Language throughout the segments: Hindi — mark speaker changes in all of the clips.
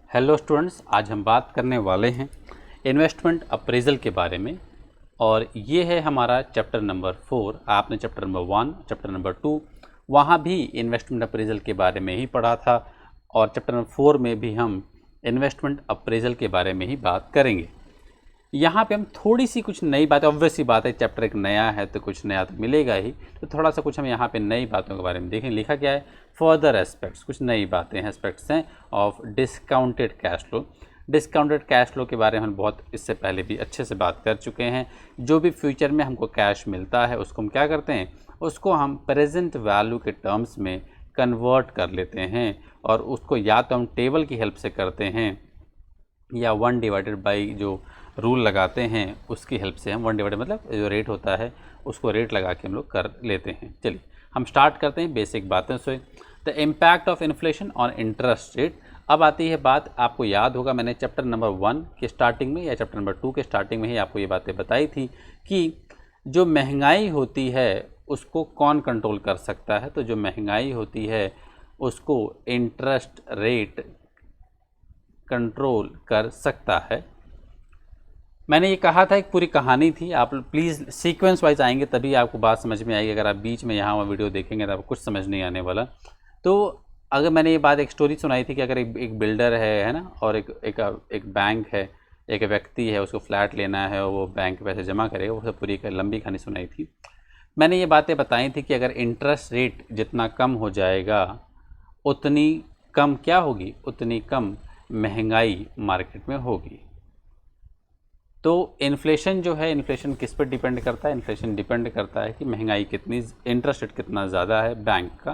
Speaker 1: हेलो स्टूडेंट्स, आज हम बात करने वाले हैं इन्वेस्टमेंट अप्रेजल के बारे में। और ये है हमारा चैप्टर नंबर 4। आपने चैप्टर नंबर 1, चैप्टर नंबर 2 वहाँ भी इन्वेस्टमेंट अप्रेजल के बारे में ही पढ़ा था, और चैप्टर नंबर 4 में भी हम इन्वेस्टमेंट अप्रेजल के बारे में ही बात करेंगे। यहाँ पे हम थोड़ी सी कुछ नई बातें, ऑब्वियस सी बात है, चैप्टर एक नया है तो कुछ नया तो मिलेगा ही, तो थोड़ा सा कुछ हम यहाँ पे नई बातों के बारे में देखें। लिखा क्या है, फर्दर एस्पेक्ट्स, कुछ नई बातें हैं, एस्पेक्ट्स हैं of discounted cash flow. Discounted cash flow के बारे में हम बहुत इससे पहले भी अच्छे से बात कर चुके हैं। जो भी फ्यूचर में हमको कैश मिलता है उसको हम क्या करते हैं, उसको हम प्रेजेंट वैल्यू के टर्म्स में कन्वर्ट कर लेते हैं, और उसको या तो हम टेबल की हेल्प से करते हैं या 1/, जो रूल लगाते हैं उसकी हेल्प से हम 1/, मतलब जो रेट होता है उसको रेट लगा के हम लोग कर लेते हैं। चलिए हम स्टार्ट करते हैं बेसिक बातों से। The impact of inflation on interest rate. अब आती है बात, आपको याद होगा मैंने चैप्टर नंबर 1 के स्टार्टिंग में या चैप्टर नंबर 2 के स्टार्टिंग में ही आपको ये बातें बताई थी कि जो महंगाई होती है उसको कौन कंट्रोल कर सकता है। तो जो महंगाई होती है उसको इंटरेस्ट रेट कंट्रोल कर सकता है। मैंने ये कहा था, एक पूरी कहानी थी, आप प्लीज़ सीक्वेंस वाइज आएंगे तभी आपको बात समझ में आएगी। अगर आप बीच में यहाँ वीडियो देखेंगे तो आपको कुछ समझ नहीं आने वाला। तो अगर मैंने ये बात, एक स्टोरी सुनाई थी कि अगर एक बिल्डर है ना, और एक बैंक है, एक व्यक्ति है, उसको फ्लैट लेना है और वो बैंक पैसे जमा करेगा, वो सब पूरी एक लंबी कहानी सुनाई थी। मैंने ये बातें बताई थी कि अगर इंटरेस्ट रेट जितना कम हो जाएगा उतनी कम क्या होगी, उतनी कम महंगाई मार्केट में होगी। तो इन्फ्लेशन जो है, इन्फ्लेशन किस पर डिपेंड करता है, इन्फ्लेशन डिपेंड करता है कि महंगाई कितनी, इंटरेस्ट रेट कितना ज़्यादा है बैंक का।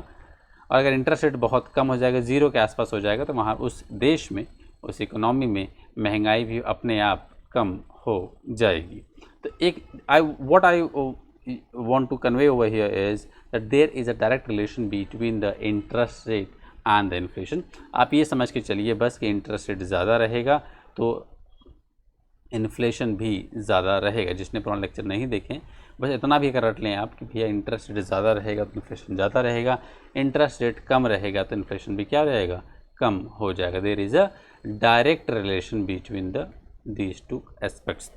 Speaker 1: और अगर इंटरेस्ट रेट बहुत कम हो जाएगा, ज़ीरो के आसपास हो जाएगा, तो वहाँ उस देश में, उस इकोनॉमी में महंगाई भी अपने आप कम हो जाएगी। तो एक what I want to convey over here is that there is a direct relation between the interest rate and the inflation. आप ये समझ के चलिए बस कि इंटरेस्ट रेट ज़्यादा रहेगा तो इन्फ्लेशन भी ज़्यादा रहेगा। जिसने पुराना लेक्चर नहीं देखें, बस इतना भी कर रट लें आप कि भैया इंटरेस्ट रेट ज़्यादा रहेगा तो इन्फ्लेशन ज़्यादा रहेगा, इंटरेस्ट रेट कम रहेगा तो इन्फ्लेशन भी क्या रहेगा, कम हो जाएगा। There is a direct relation between these two aspects.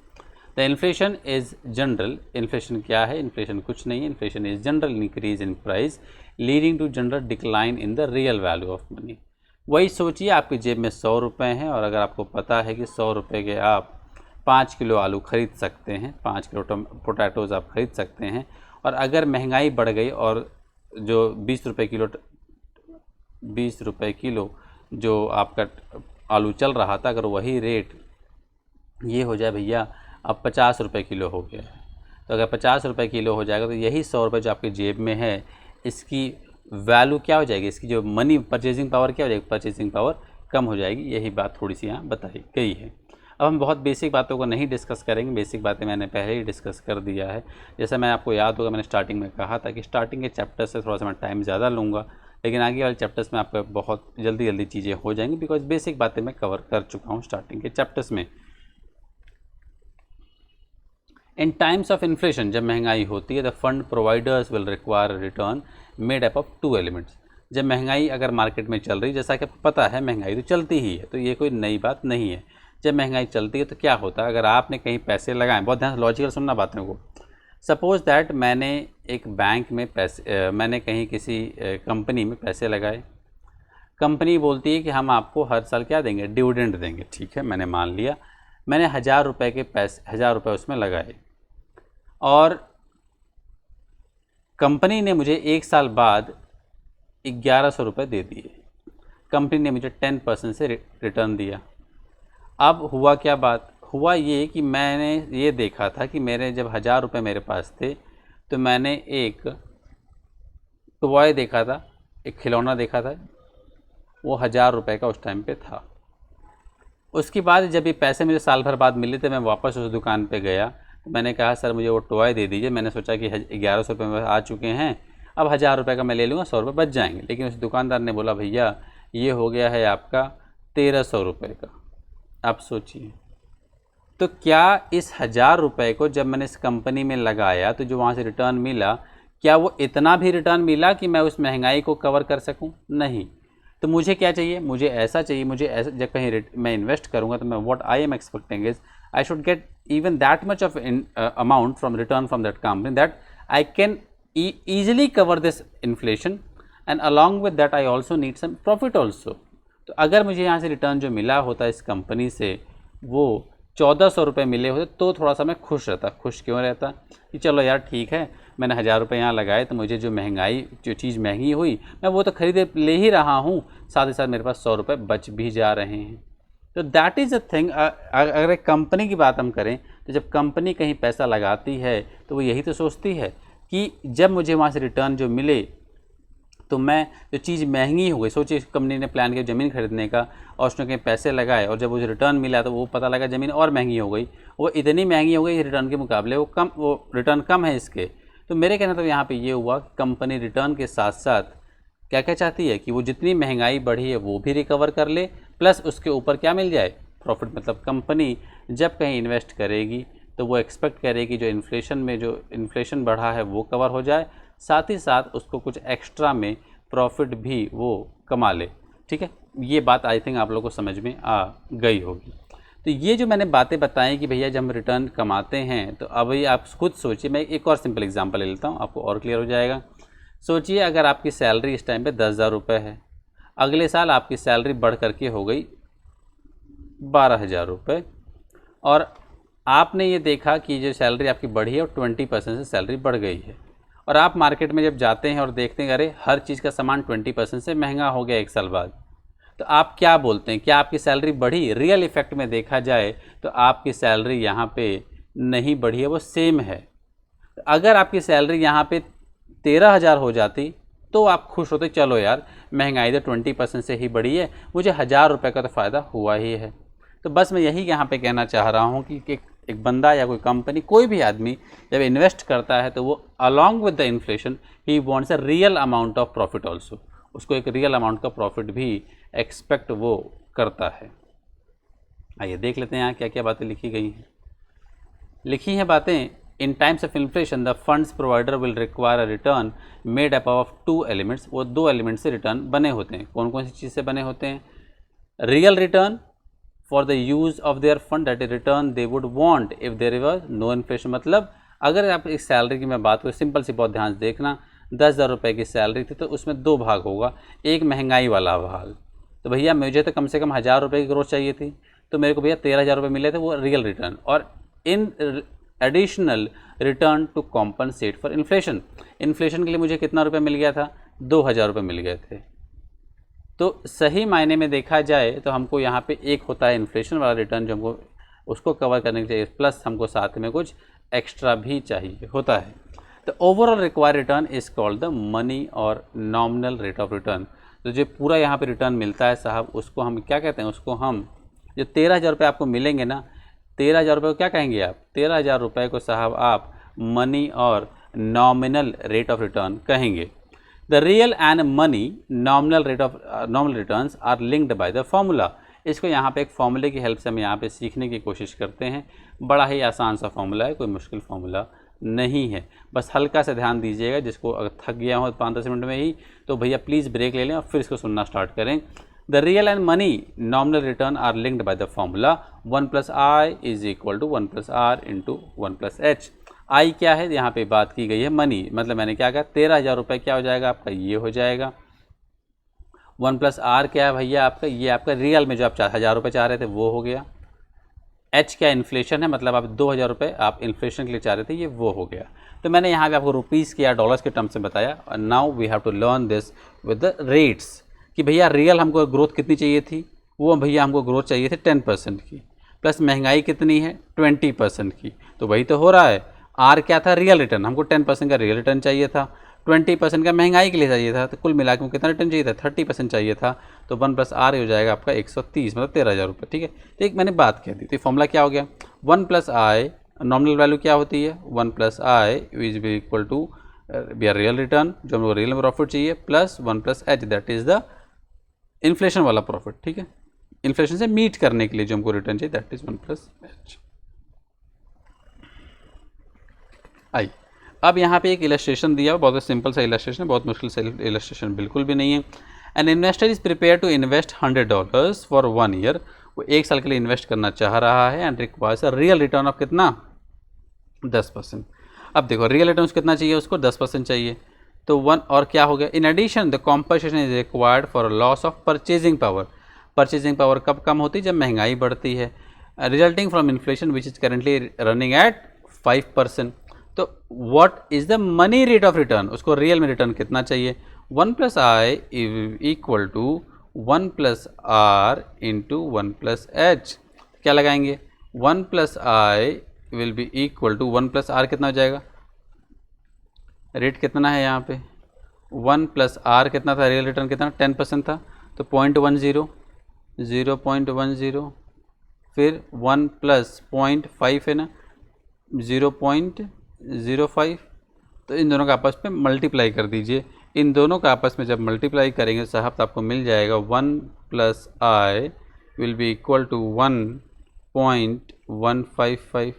Speaker 1: The inflation is general. Inflation क्या है, इन्फ्लेशन कुछ नहीं है, inflation is general increase in price leading to general decline in the real value of money. वही सोचिए, आपकी जेब में 100 रुपये हैं, और अगर आपको पता है कि 100 रुपये के आप 5 किलो आलू खरीद सकते हैं, 5 किलो पोटैटोज़ आप खरीद सकते हैं, और अगर महंगाई बढ़ गई और जो 20 रुपये किलो जो आपका आलू चल रहा था, अगर वही रेट ये हो जाए भैया अब 50 रुपये किलो हो गया है, तो अगर 50 रुपये किलो हो जाएगा तो यही 100 रुपये जो आपकी जेब में है इसकी वैल्यू क्या हो जाएगी, इसकी जो मनी परचेजिंग पावर क्या हो जाएगी, परचेजिंग पावर कम हो जाएगी। यही बात थोड़ी सी यहाँ बताई गई है। अब हम बहुत बेसिक बातों को नहीं डिस्कस करेंगे, बेसिक बातें मैंने पहले ही डिस्कस कर दिया है। जैसा मैं आपको याद होगा, मैंने स्टार्टिंग में कहा था कि स्टार्टिंग के चैप्टर से थोड़ा सा मैं टाइम ज़्यादा लूँगा, लेकिन आगे वाले चैप्टर्स में आपका बहुत जल्दी चीज़ें हो जाएंगी, बिकॉज बेसिक बातें मैं कवर कर चुका हूँ स्टार्टिंग के चैप्टर्स में। इन टाइम्स ऑफ इन्फ्लेशन, जब महंगाई होती है, the fund providers will require return made up of 2 elements. जब महंगाई अगर मार्केट में चल रही, जैसा कि आपको पता है महंगाई तो चलती ही है, तो ये कोई नई बात नहीं है। जब महंगाई चलती है तो क्या होता है, अगर आपने कहीं पैसे लगाए, बहुत ध्यान से लॉजिकल सुनना बातों को। सपोज़ दैट मैंने एक बैंक में पैसे, मैंने कहीं किसी कंपनी में पैसे लगाए, कंपनी बोलती है कि हम आपको हर साल क्या देंगे, डिविडेंड देंगे। ठीक है, मैंने मान लिया, मैंने 1000 रुपये के पैसे, 1000 रुपये उसमें लगाए, और कंपनी ने मुझे 1 साल बाद 1100 रुपये दे दिए। कंपनी ने मुझे 10% से रिटर्न दिया। अब हुआ क्या, बात हुआ ये कि मैंने ये देखा था कि मेरे जब 1000 रुपये मेरे पास थे तो मैंने एक टॉय देखा था, एक खिलौना देखा था, वो 1000 रुपये का उस टाइम पे था। उसके बाद जब ये पैसे मुझे साल भर बाद मिले थे, मैं वापस उस दुकान पे गया, तो मैंने कहा सर मुझे वो टॉय दे दीजिए। मैंने सोचा कि 1100 रुपये आ चुके हैं, अब 1000 रुपये का मैं ले लूँगा, 100 रुपये बच जाएंगे। लेकिन उस दुकानदार ने बोला भैया ये हो गया है आपका 1300 रुपये का। आप सोचिए, तो क्या इस 1000 रुपये को जब मैंने इस कंपनी में लगाया तो जो वहाँ से रिटर्न मिला, क्या वो इतना भी रिटर्न मिला कि मैं उस महंगाई को कवर कर सकूँ? नहीं। तो मुझे क्या चाहिए, मुझे ऐसा चाहिए, मुझे ऐसा जब कहीं मैं इन्वेस्ट करूँगा तो मैं what I am expecting is I should get even that much of amount from return from that company that I can easily cover this inflation and along with that I also need some profit also. तो अगर मुझे यहाँ से रिटर्न जो मिला होता इस कंपनी से वो 1400 रुपये मिले होते तो थोड़ा सा मैं खुश रहता। खुश क्यों रहता कि चलो यार ठीक है, मैंने 1000 रुपये यहाँ लगाए तो मुझे जो महंगाई जो चीज़ महंगी हुई मैं वो तो खरीद ले ही रहा हूँ, साथ ही साथ मेरे पास 100 रुपये बच भी जा रहे हैं। तो दैट इज़ अ थिंग। अगर एक कंपनी की बात हम करें तो जब कंपनी कहीं पैसा लगाती है तो वो यही तो सोचती है कि जब मुझे वहाँ से रिटर्न जो मिले तो मैं जो चीज़ महंगी हो गई, सोचिए कंपनी ने प्लान किया ज़मीन खरीदने का और उसने कहीं पैसे लगाए और जब मुझे रिटर्न मिला तो वो पता लगा ज़मीन और महंगी हो गई, वो इतनी महंगी हो गई रिटर्न के मुकाबले वो रिटर्न कम है इसके। तो मेरे कहना तो यहाँ पे ये हुआ कि कंपनी रिटर्न के साथ साथ क्या क्या चाहती है कि वो जितनी महंगाई बढ़ी है वो भी रिकवर कर ले, प्लस उसके ऊपर क्या मिल जाए, प्रॉफिट। मतलब कंपनी जब कहीं इन्वेस्ट करेगी तो वो एक्सपेक्ट करेगी जो इन्फ्लेशन में जो इन्फ्लेशन बढ़ा है वो कवर हो जाए, साथ ही साथ उसको कुछ एक्स्ट्रा में प्रॉफिट भी वो कमा ले। ठीक है, ये बात आई थिंक आप लोगों को समझ में आ गई होगी। तो ये जो मैंने बातें बताई कि भैया जब हम रिटर्न कमाते हैं तो अभी आप खुद सोचिए, मैं एक और सिंपल एग्जांपल ले लेता हूँ, आपको और क्लियर हो जाएगा। सोचिए अगर आपकी सैलरी इस टाइम पे 10,000 रुपये है, अगले साल आपकी सैलरी बढ़ करके हो गई 12,000 रुपये और आपने ये देखा कि जो सैलरी आपकी बढ़ी है वो 20% से सैलरी बढ़ गई है और आप मार्केट में जब जाते हैं और देखते हैं अरे हर चीज़ का सामान 20% से महंगा हो गया एक साल बाद, तो आप क्या बोलते हैं, क्या आपकी सैलरी बढ़ी? रियल इफ़ेक्ट में देखा जाए तो आपकी सैलरी यहाँ पे नहीं बढ़ी है, वो सेम है। अगर आपकी सैलरी यहाँ पे 13,000 हो जाती तो आप खुश होते, चलो यार महंगाई तो 20% से ही बढ़ी है, मुझे 1000 रुपये का तो फ़ायदा हुआ ही है। तो बस मैं यही यहाँ पे कहना चाह रहा हूँ कि एक बंदा या कोई कंपनी कोई भी आदमी जब इन्वेस्ट करता है तो वो along with the inflation he wants a real amount of profit also, उसको एक रियल अमाउंट का प्रॉफिट भी एक्सपेक्ट वो करता है। आइए देख लेते हैं यहाँ क्या क्या बातें लिखी गई हैं। लिखी हैं बातें, in times of inflation the funds provider will require a return made up of 2 elements. वो 2 एलिमेंट्स से रिटर्न बने होते हैं। कौन कौन सी चीज़ से बने होते हैं? Real return for the use of their fund, that is return they would want if there was no inflation. मतलब अगर आप इस सैलरी की मैं बात करूँ, सिंपल सी बहुत ध्यान से देखना, 10,000 रुपये की सैलरी थी तो उसमें 2 भाग होगा, एक महंगाई वाला भाग। तो भैया मुझे तो कम से कम 1000 रुपये की ग्रोथ चाहिए थी, तो मेरे को भैया 13,000 रुपये मिले थे, वो रियल रिटर्न। और in additional return to compensate for inflation, inflation के लिए मुझे कितना रुपये मिल गया था? 2,000 रुपये मिल गए थे। तो सही मायने में देखा जाए तो हमको यहाँ पे एक होता है इन्फ्लेशन वाला रिटर्न जो हमको उसको कवर करने के लिए, प्लस हमको साथ में कुछ एक्स्ट्रा भी चाहिए होता है। तो overall required return is called the money और नॉमिनल रेट ऑफ रिटर्न। तो जो पूरा यहाँ पे रिटर्न मिलता है साहब, उसको हम क्या कहते हैं? उसको हम जो 13,000 रुपये आपको मिलेंगे ना, 13,000 रुपये को क्या कहेंगे आप? 13,000 रुपये को साहब आप मनी और नॉमिनल रेट ऑफ रिटर्न कहेंगे। The real and money nominal rate of nominal returns are linked by the formula. इसको यहाँ पे एक फॉर्मूले की हेल्प से हम यहाँ पे सीखने की कोशिश करते हैं। बड़ा ही आसान सा फॉर्मूला है, कोई मुश्किल फॉर्मूला नहीं है। बस हल्का सा ध्यान दीजिएगा, जिसको अगर थक गया हो 5-10 मिनट में ही तो भैया प्लीज़ ब्रेक ले लें और फिर इसको सुनना स्टार्ट करें। The real and money nominal return are linked by the formula 1+i is equal to 1+r into 1+h। I क्या है? यहाँ पे बात की गई है मनी, मतलब मैंने क्या कहा, 13,000 रुपये क्या हो जाएगा आपका? ये हो जाएगा। 1+r क्या है भैया आपका? ये आपका रियल में जो आप 1000 रुपये चाह रहे थे वो हो गया। h क्या? इन्फ्लेशन है, मतलब आप 2,000 रुपये आप इन्फ्लेशन के लिए चाह रहे थे, ये वो हो गया। तो मैंने यहाँ पे आपको रुपीज़ के या डॉलर्स के टर्म्स में बताया। और now we have to learn this with the rates कि भैया रियल हमको ग्रोथ कितनी चाहिए थी? वो भैया हमको ग्रोथ चाहिए थी 10% की, प्लस महंगाई कितनी है? 20% की। तो वही तो हो रहा है। आर क्या था? Real return. हमको 10% का रियल रिटर्न चाहिए था, 20% का महंगाई के लिए चाहिए था, तो कुल मिला के कितना रिटर्न चाहिए था? 30% चाहिए था। तो 1+r हो जाएगा आपका 130, मतलब 13,000 रुपये। ठीक है, तो एक मैंने बात कह दी। तो फॉर्मूला क्या हो गया? 1+i, नॉमिनल वैल्यू क्या होती है? 1+i is be equal to real return, जो हमको रियल में प्रॉफिट चाहिए, plus 1+h that is the inflation वाला प्रॉफिट। ठीक है, इन्फ्लेशन से मीट करने के लिए जो हमको रिटर्न चाहिए, दैट इज़ 1+h। आई अब यहाँ पे एक इलस्ट्रेशन दिया, बहुत सिंपल सा इलस्ट्रेशन है, बहुत मुश्किल सा इलस्ट्रेशन बिल्कुल भी नहीं है। An investor is prepare to invest $100 for 1 year, वो 1 साल के लिए इन्वेस्ट करना चाह रहा है and requires a real return of कितना 10%। अब देखो रियल रिटर्न कितना चाहिए उसको 10% चाहिए, तो 1 और क्या हो गया, in addition the compensation is required for loss of purchasing power. Purchasing power कब कम होती है, जब महंगाई बढ़ती है, resulting from inflation which is currently running at 5%। तो what is the money rate of return, उसको रियल में रिटर्न कितना चाहिए, 1 + I equal to 1 + R into 1 + H। क्या लगाएंगे, 1 + I will be equal to 1 + R कितना हो जाएगा, रेट कितना है यहाँ पे 1 + R कितना था, रियल रिटर्न कितना 10% था, तो 0.10 0.10 फिर 1 + 0.5 है ना 0.05, तो इन दोनों का आपस में मल्टीप्लाई कर दीजिए। इन दोनों का आपस में जब मल्टीप्लाई करेंगे साहब तो आपको मिल जाएगा 1 + I will be equal to 1.155।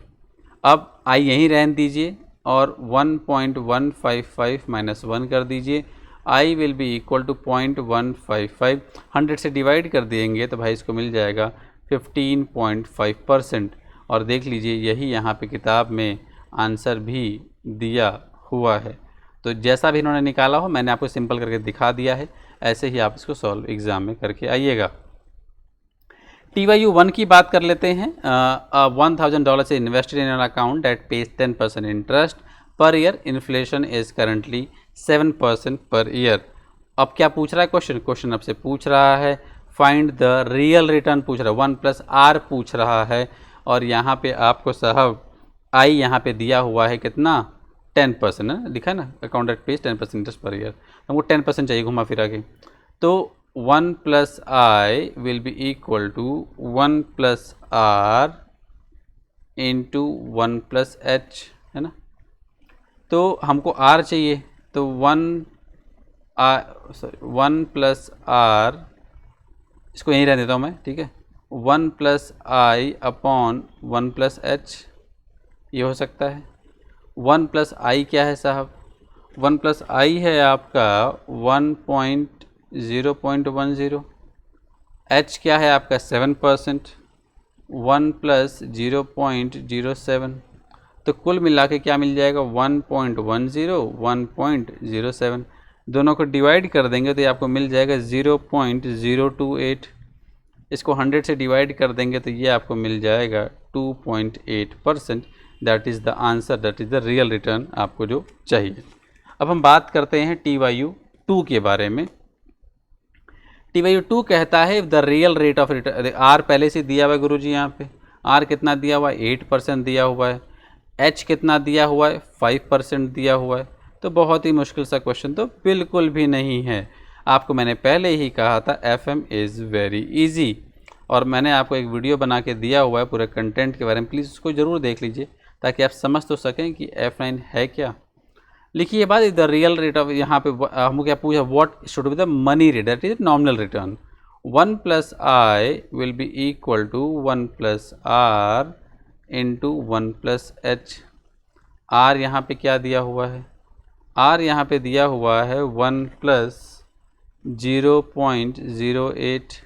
Speaker 1: अब I यहीं रहने दीजिए और 1.155 - 1 कर दीजिए, I will be equal to 0.155, 100 से डिवाइड कर देंगे तो भाई इसको मिल जाएगा 15.5%। और देख लीजिए यही यहाँ पे किताब में आंसर भी दिया हुआ है, तो जैसा भी इन्होंने निकाला हो मैंने आपको सिंपल करके दिखा दिया है, ऐसे ही आप इसको सॉल्व एग्ज़ाम में करके आइएगा। TYU 1 की बात कर लेते हैं। $1000 से invested in an account that page 10% interest per year, inflation is currently 7% per year. अब क्या पूछ रहा है क्वेश्चन आपसे पूछ रहा है फाइंड द रियल रिटर्न पूछ रहा है, 1 + R पूछ रहा है, और यहाँ पे आपको साहब I यहाँ पे दिया हुआ है कितना 10% है, लिखा है ना account at page 10% interest per year, हमको 10% चाहिए घुमा फिरा के, तो 1 + I will be equal to 1 + R into 1 + H, है ना, तो हमको R चाहिए, तो 1 + R, इसको यहीं रहने देता हूँ मैं, ठीक है, 1 + I अपॉन 1 + H, ये हो सकता है। 1 + I क्या है साहब, 1 + I है आपका 0.10, H क्या है आपका 7%, 1 + 0.07, तो कुल मिला के क्या मिल जाएगा 1.10 1.07, दोनों को डिवाइड कर देंगे तो ये आपको मिल जाएगा 0.028, इसको 100 से डिवाइड कर देंगे तो ये आपको मिल जाएगा 2.8%। That is the answer, that is the real return आपको जो चाहिए। अब हम बात करते हैं TYU 2 के बारे में। TYU 2 कहता है the real rate of return, R पहले से दिया हुआ है गुरुजी, यहाँ पे R कितना दिया हुआ है 8% दिया हुआ है, H कितना दिया हुआ है 5% दिया हुआ है, तो बहुत ही मुश्किल सा क्वेश्चन तो बिल्कुल भी नहीं है। आपको मैंने पहले ही कहा था FM इज़ वेरी इजी, और मैंने आपको एक वीडियो बना के दिया हुआ है पूरे कंटेंट के बारे में, प्लीज़ उसको ज़रूर देख लीजिए ताकि आप समझ तो सकें कि F9 है क्या। लिखिए बाद द रियल रेट ऑफ, यहाँ पे हमको क्या पूछा what should be the money rate, that is nominal return. 1 + I will be equal to 1 + R into 1 + H। R यहाँ पे क्या दिया हुआ है, R यहाँ पे दिया हुआ है 1 + 0.08,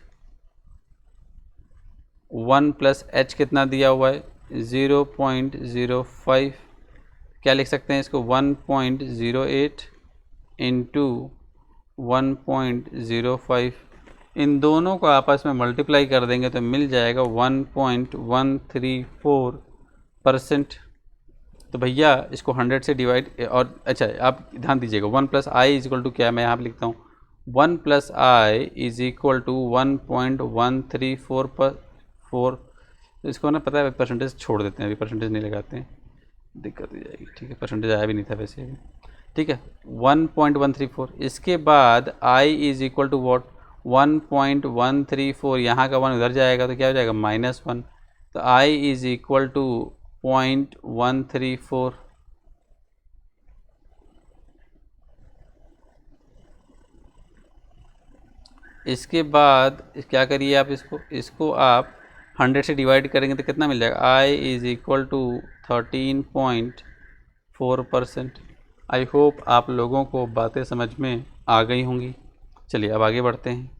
Speaker 1: 1 + H कितना दिया हुआ है 0.05, क्या लिख सकते हैं इसको 1.08 इंटू 1.05, इन दोनों को आपस में मल्टीप्लाई कर देंगे तो मिल जाएगा 1.134%। तो भैया इसको 100 से डिवाइड, और अच्छा आप ध्यान दीजिएगा 1 + I इक्वल टू क्या, मैं यहाँ पे लिखता हूँ 1 + I इक्वल टू 1.134, इसको ना पता है परसेंटेज छोड़ देते हैं, अभी परसेंटेज नहीं लगाते हैं, दिक्कत हो जाएगी, ठीक है, परसेंटेज आया भी नहीं था वैसे भी, ठीक है 1.134। इसके बाद I इक्वल टू वॉट 1.134, यहाँ का 1 उधर जाएगा तो क्या हो जाएगा -1, तो I इक्वल टू 0.134। इसके बाद क्या करिए आप इसको आप 100 से डिवाइड करेंगे तो कितना मिल जाएगा, I equal to 13.4%। I hope आप लोगों को बातें समझ में आ गई होंगी। चलिए अब आगे बढ़ते हैं।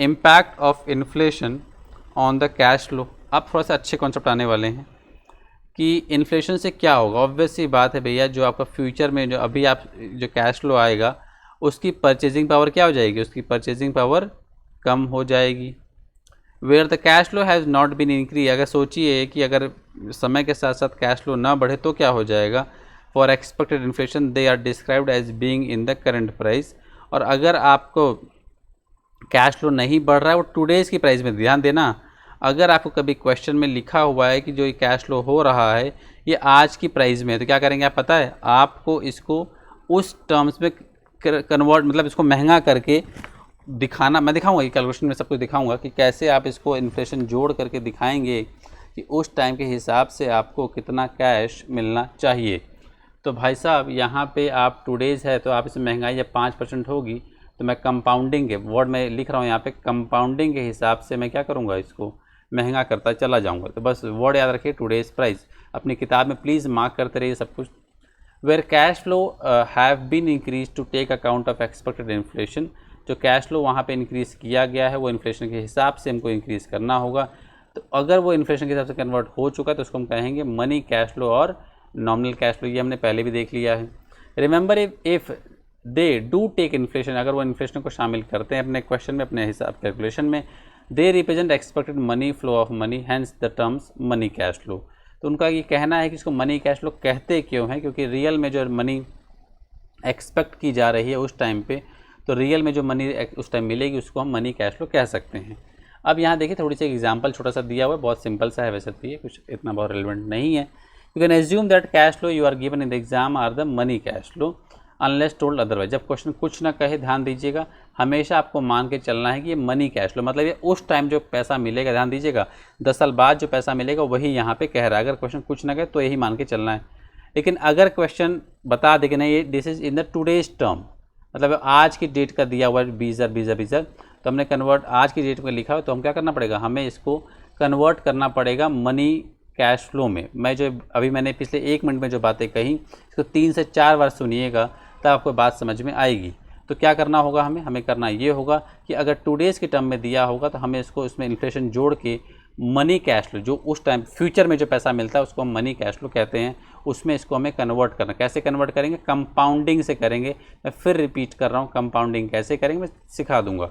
Speaker 1: Impact of inflation on the cash flow. अब थोड़ा सा अच्छे कॉन्सेप्ट आने वाले हैं कि इन्फ्लेशन से क्या होगा। ऑब्वियस सी बात है भैया, जो आपका फ्यूचर में जो अभी आप जो कैश फ्लो आएगा उसकी परचेजिंग पावर क्या हो जाएगी, उसकी परचेजिंग पावर कम हो जाएगी। Where the cash flow has not been increase, अगर सोचिए कि अगर समय के साथ साथ कैश फ्लो ना बढ़े तो क्या हो जाएगा। For expected inflation they are described as being in the current price. और अगर आपको कैश फ्लो नहीं बढ़ रहा है वो टुडेज़ की प्राइस में, ध्यान देना, अगर आपको कभी क्वेश्चन में लिखा हुआ है कि जो ये कैश फ्लो हो रहा है ये आज की प्राइस में है, तो क्या करेंगे आप पता है, आपको इसको उस टर्म्स में कन्वर्ट, मतलब इसको महंगा करके दिखाना, मैं दिखाऊंगा ये कैलकुलेशन में सब कुछ दिखाऊंगा कि कैसे आप इसको इन्फ्लेशन जोड़ करके दिखाएंगे कि उस टाइम के हिसाब से आपको कितना कैश मिलना चाहिए। तो भाई साहब यहाँ पे आप टुडेज़ है तो आप इसमें महंगाई जब 5% होगी तो मैं कंपाउंडिंग के वर्ड में लिख रहा हूँ यहाँ पे, कंपाउंडिंग के हिसाब से मैं क्या करूँगा, इसको महंगा करता चला जाऊँगा। तो बस वर्ड याद रखिए, टुडेज़ प्राइस, अपनी किताब में प्लीज़ मार्क करते रहिए सब कुछ। Where cash flow have been increase to take account of expected inflation, जो कैश फ्लो वहाँ पे इंक्रीज़ किया गया है वो इन्फ्लेशन के हिसाब से हमको इंक्रीज़ करना होगा। तो अगर वो इन्फ्लेशन के हिसाब से कन्वर्ट हो चुका है तो उसको हम कहेंगे मनी कैश फ्लो और नॉमिनल कैश फ्लो, ये हमने पहले भी देख लिया है। Remember if they do take inflation, अगर वो इन्फ्लेशन को शामिल करते हैं अपने क्वेश्चन में, अपने हिसाब कैलकुलेशन में, they represent expected money flow of money, hence the terms money cash flow. तो उनका ये कहना है कि इसको मनी कैश फ्लो कहते क्यों हैं, क्योंकि रियल में जो मनी एक्सपेक्ट की जा रही है उस टाइम पे, तो रियल में जो मनी उस टाइम मिलेगी उसको हम मनी कैश फ्लो कह सकते हैं। अब यहाँ देखिए थोड़ी सी एग्जांपल छोटा सा दिया हुआ है, बहुत सिंपल सा है वैसे तो, ये कुछ इतना बहुत रिलेवेंट नहीं है। You can assume that cash flow you are given in the exam are the money cash flow unless told otherwise. जब क्वेश्चन कुछ ना कहे, ध्यान दीजिएगा, हमेशा आपको मान के चलना है कि ये मनी कैश फ्लो मतलब ये उस टाइम जो पैसा मिलेगा, ध्यान दीजिएगा 10 साल बाद जो पैसा मिलेगा वही यहाँ पे कह रहा है। अगर क्वेश्चन कुछ ना कहे तो यही मान के चलना है। लेकिन अगर क्वेश्चन बता दे कि नहीं ये this is in the today's term, मतलब आज की डेट का दिया हुआ है 20,000 तो हमने कन्वर्ट आज की डेट में लिखा है तो हम क्या करना पड़ेगा, हमें इसको कन्वर्ट करना पड़ेगा मनी कैश फ्लो में। मैं जो अभी मैंने पिछले 1 मिनट में जो बातें कही इसको 3 से 4 बार सुनिएगा तब आपको बात समझ में आएगी। तो क्या करना होगा, हमें करना ये होगा कि अगर टुडेज़ के टर्म में दिया होगा तो हमें इसको इसमें इन्फ्लेशन जोड़ के मनी कैश फ्लो, जो उस टाइम फ्यूचर में जो पैसा मिलता है उसको हम मनी कैश फ्लो कहते हैं, उसमें इसको हमें कन्वर्ट करना। कैसे कन्वर्ट करेंगे, कंपाउंडिंग से करेंगे। मैं फिर रिपीट कर रहा हूँ, कंपाउंडिंग कैसे करेंगे मैं सिखा दूंगा।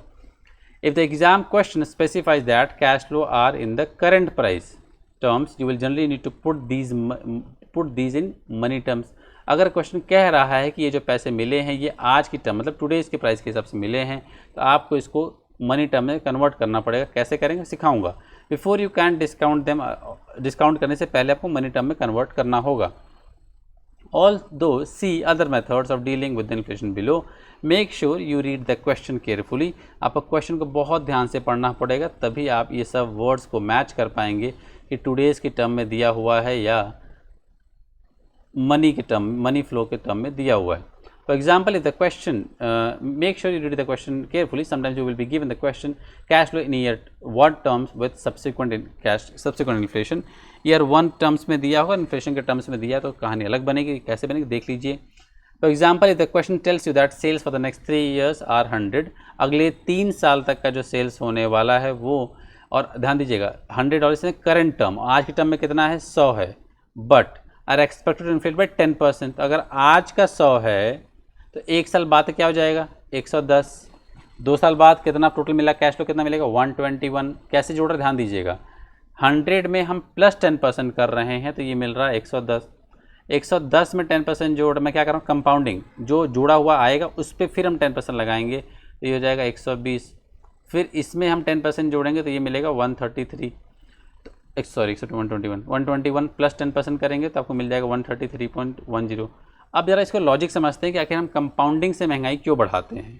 Speaker 1: If the exam question specifies that cash flow are in the current price terms you will generally need to put these in money terms. अगर क्वेश्चन कह रहा है कि ये जो पैसे मिले हैं ये आज की टर्म मतलब टुडेज़ के प्राइस के हिसाब से मिले हैं, तो आपको इसको मनी टर्म में कन्वर्ट करना पड़ेगा। कैसे करेंगे सिखाऊंगा। Before you can discount them, discount करने से पहले आपको मनी टर्म में कन्वर्ट करना होगा। Although see other methods of dealing with the inflation below, make sure you read the question carefully। आपको क्वेश्चन को बहुत ध्यान से पढ़ना पड़ेगा, तभी आप ये सब वर्ड्स को मैच कर पाएंगे कि टुडेज़ की टर्म में दिया हुआ है या मनी के टर्म, मनी फ्लो के टर्म में दिया हुआ है। For example if the question, make sure you read the question carefully, sometimes you will be given the question cash flow in year 1 terms with subsequent inflation. Year 1 terms में दिया होगा, इन्फ्लेशन के टर्म्स में दिया तो कहानी अलग बनेगी। कैसे बनेगी देख लीजिए। For example if the question tells you that sales for the next 3 years are 100, अगले 3 साल तक का जो सेल्स होने वाला है वो, और ध्यान दीजिएगा $100 से करंट टर्म, आज की टर्म में कितना है 100 है, but are expected to inflate by 10%। तो अगर आज का 100 है तो 1 साल बाद क्या हो जाएगा 110, 2 साल बाद कितना टोटल मिला कैश फ्लो कितना मिलेगा 121। कैसे जोड़ रहे ध्यान दीजिएगा, 100 में हम प्लस 10% कर रहे हैं तो ये मिल रहा है 110। 110 में 10% जोड़, मैं क्या कर रहा हूँ कंपाउंडिंग, जो जुड़ा हुआ आएगा उस पर फिर हम 10% लगाएंगे तो ये हो जाएगा 120। फिर इसमें हम 10% जोड़ेंगे तो ये मिलेगा 133, सॉरी 121 प्लस 10% करेंगे तो आपको मिल जाएगा 133.10। अब ज़रा इसको लॉजिक समझते हैं कि आखिर हम कंपाउंडिंग से महंगाई क्यों बढ़ाते हैं।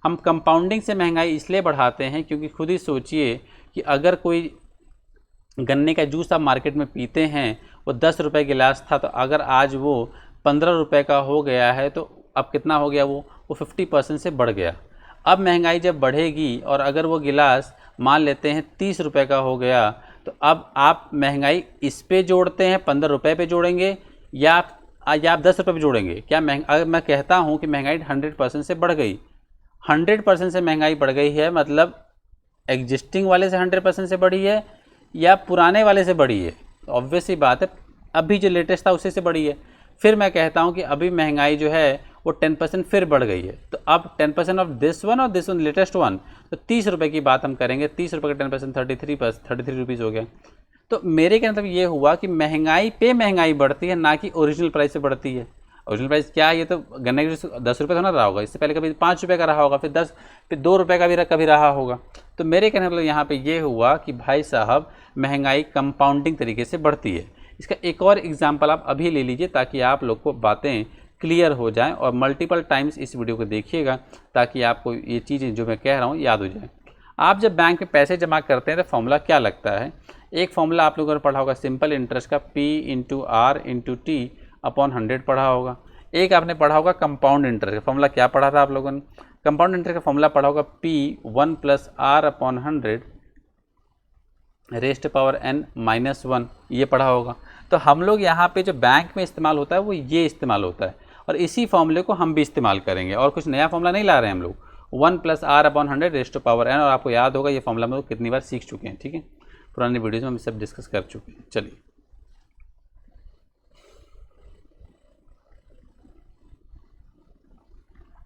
Speaker 1: हम कंपाउंडिंग से महंगाई इसलिए बढ़ाते हैं क्योंकि खुद ही सोचिए कि अगर कोई गन्ने का जूस आप मार्केट में पीते हैं वो 10 रुपये गिलास था, तो अगर आज वो 15 रुपये का हो गया है तो अब कितना हो गया, वो 50% से बढ़ गया। अब महंगाई जब बढ़ेगी और अगर वो गिलास मान लेते हैं 30 रुपये का हो गया, तो अब आप महंगाई इस पे जोड़ते हैं 15 रुपये पे जोड़ेंगे या आज आप 10 रुपये भी जोड़ेंगे, क्या अगर मैं कहता हूँ कि महंगाई 100% से बढ़ गई, 100% से महंगाई बढ़ गई है, मतलब एग्जिस्टिंग वाले से 100% से बढ़ी है या पुराने वाले से बढ़ी है? तो ऑब्वियस ही बात है अभी जो लेटेस्ट था उसी से बढ़ी है। फिर मैं कहता हूँ कि अभी महंगाई जो है वो 10% फिर बढ़ गई है, तो अब 10% ऑफ दिस वन और दिस वन लेटेस्ट वन, तो 30 रुपये की बात हम करेंगे, 30 रुपये का 10% 33 रुपीज़ हो गया। तो मेरे का मतलब ये हुआ कि महंगाई पे महंगाई बढ़ती है, ना कि ओरिजिनल प्राइस से बढ़ती है। ओरिजिनल प्राइस क्या है? ये तो गन्ने का जूस 10 रुपये थोड़ा रहा होगा, इससे पहले कभी 5 रुपये का रहा होगा, फिर 10, फिर 2 रुपये का भी कभी रहा होगा। तो मेरे कहने मतलब यहाँ पे ये हुआ कि भाई साहब महंगाई कंपाउंडिंग तरीके से बढ़ती है। इसका एक और एग्जाम्पल आप अभी ले लीजिए ताकि आप लोग को बातें क्लियर हो जाएं, और मल्टीपल टाइम्स इस वीडियो को देखिएगा ताकि आपको ये चीज़ें जो मैं कह रहा हूँ याद हो जाए। आप जब बैंक में पैसे जमा करते हैं तो फॉर्मूला क्या लगता है? एक फॉर्मूला आप लोगों ने पढ़ा होगा सिंपल इंटरेस्ट का, P into R into T upon 100 पढ़ा होगा। एक आपने पढ़ा होगा कंपाउंड इंटरेस्ट का फॉर्मूला, क्या पढ़ा था आप लोगों ने? कंपाउंड इंटरेस्ट का फॉर्मूला पढ़ा होगा P 1 plus R upon 100 raised power n minus 1, ये पढ़ा होगा। तो हम लोग यहाँ पे जो बैंक में इस्तेमाल होता है वो ये इस्तेमाल होता है, और इसी फॉर्मूले को हम भी इस्तेमाल करेंगे, और कुछ नया फॉर्मूला नहीं ला रहे हैं हम लोग। 1 plus R upon 100 raised power n, और आपको याद होगा ये फॉर्मूला हम लोग कितनी बार सीख चुके हैं, ठीक है, पुरानी वीडियोज़ में हम सब डिस्कस कर चुके हैं। चलिए